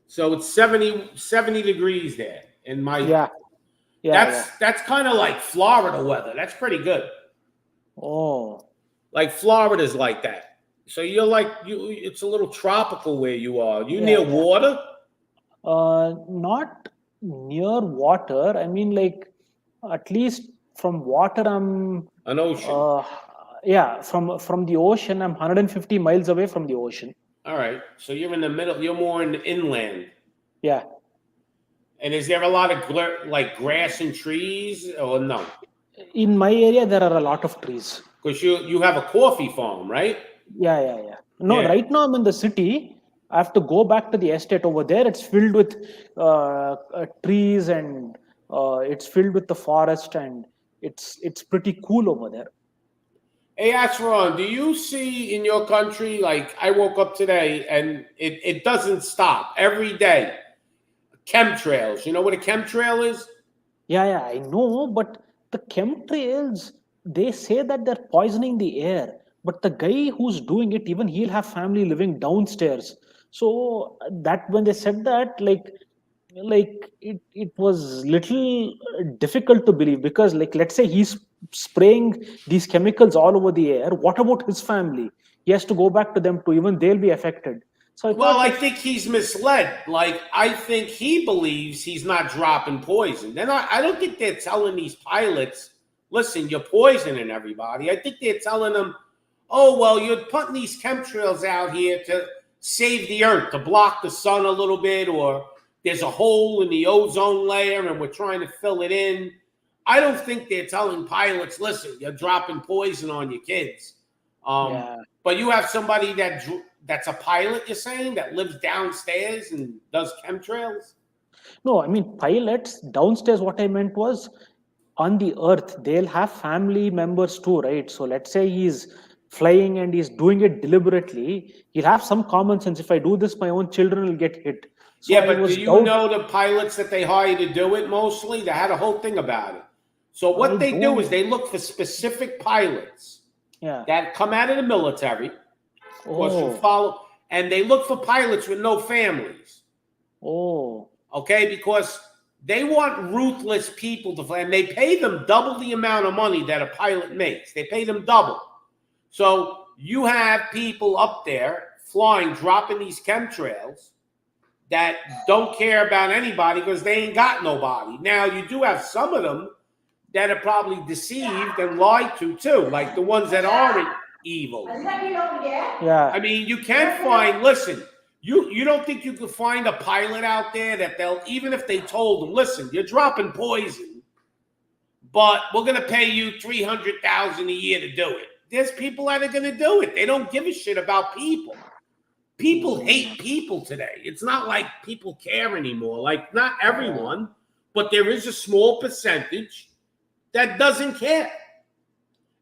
So it's 70 degrees there in my... That's kind of like Florida weather. That's pretty good. Oh. Like Florida's like that. So you're like, it's a little tropical where you are. You near water? Not near water. I mean, like, at least from water, I'm... An ocean. From the ocean, I'm 150 miles away from the ocean. All right. So you're in the middle. You're more in the inland. Yeah. And is there a lot of like grass and trees or no? In my area, there are a lot of trees. Because you have a coffee farm, right? Yeah. No, right now I'm in the city. I have to go back to the estate over there. It's filled with trees and it's filled with the forest and it's pretty cool over there. Hey, Ashron, do you see in your country, like I woke up today and it doesn't stop every day. Chemtrails. You know what a chemtrail is? Yeah, I know. But the chemtrails, they say that they're poisoning the air. But the guy who's doing it, even he'll have family living downstairs. So that when they said that, like it was little difficult to believe because like let's say he's spraying these chemicals all over the air. What about his family? He has to go back to them too. Even they'll be affected. So I think he's misled. Like I think he believes he's not dropping poison. Then I don't think they're telling these pilots, listen, you're poisoning everybody. I think they're telling them, oh well, you're putting these chemtrails out here to save the earth, to block the sun a little bit, or there's a hole in the ozone layer and we're trying to fill it in. I don't think they're telling pilots, listen, you're dropping poison on your kids. But you have somebody that's a pilot, you're saying, that lives downstairs and does chemtrails? No, I mean, pilots downstairs, what I meant was on the earth, they'll have family members too, right? So let's say he's flying and he's doing it deliberately. He'll have some common sense. If I do this, my own children will get hit. So yeah, but do you know the pilots that they hire to do it mostly? They had a whole thing about it. So what they do is they look for specific pilots that come out of the military, and they look for pilots with no families. Okay, because they want ruthless people to fly, and they pay them double the amount of money that a pilot makes. They pay them double. So you have people up there flying, dropping these chemtrails, that don't care about anybody because they ain't got nobody. Now, you do have some of them that are probably deceived and lied to too, like the ones that aren't evil. Yeah. I mean, you can find, listen, you don't think you could find a pilot out there that they'll, even if they told them, listen, you're dropping poison, but we're going to pay you $300,000 a year to do it. There's people that are going to do it. They don't give a shit about people. People hate people today. It's not like people care anymore. Like, not everyone, but there is a small percentage that doesn't care.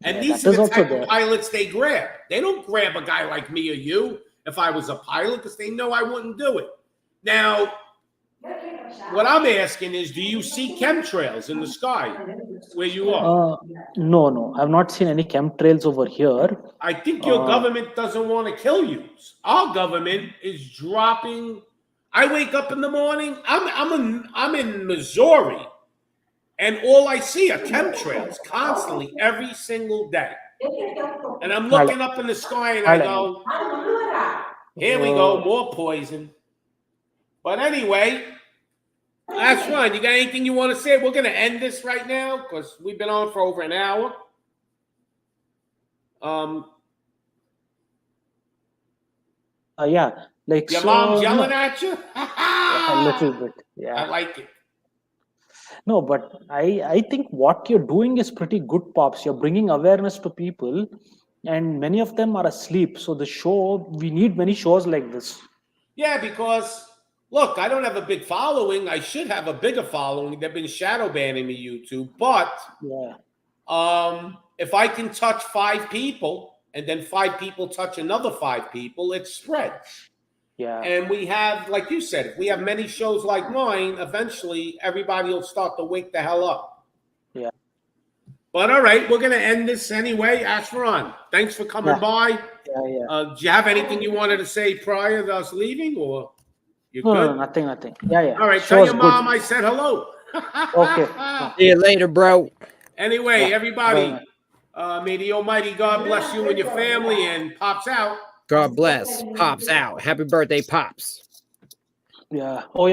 And these are the type of pilots they grab. They don't grab a guy like me or you if I was a pilot because they know I wouldn't do it. Now, what I'm asking is, do you see chemtrails in the sky where you are? No. I've not seen any chemtrails over here. I think your government doesn't want to kill you. Our government is dropping. I wake up in the morning. I'm in Missouri, and all I see are chemtrails constantly every single day. And I'm looking up in the sky, and I go, "Here we go, more poison." But anyway, that's fine. You got anything you want to say? We're going to end this right now because we've been on for over an hour. Yeah, like your mom's yelling at you? A little bit. Yeah, I like it. No, but I think what you're doing is pretty good, Pops. You're bringing awareness to people, and many of them are asleep. So we need many shows like this. Yeah, because look, I don't have a big following. I should have a bigger following. They've been shadow banning me, YouTube. But if I can touch 5 people and then 5 people touch another 5 people, it spreads. Yeah. And we have, like you said, if we have many shows like mine, eventually everybody will start to wake the hell up. Yeah. But all right, we're going to end this anyway. Ashvaron, thanks for coming by. Yeah. Do you have anything you wanted to say prior to us leaving, or you're good? No, nothing. Yeah. All right, tell your mom I said hello. Okay. See you later, bro. Anyway, everybody, may the Almighty God bless you and your family, and Pops out. God bless. Pops out. Happy birthday, Pops. Yeah. Oh, yeah.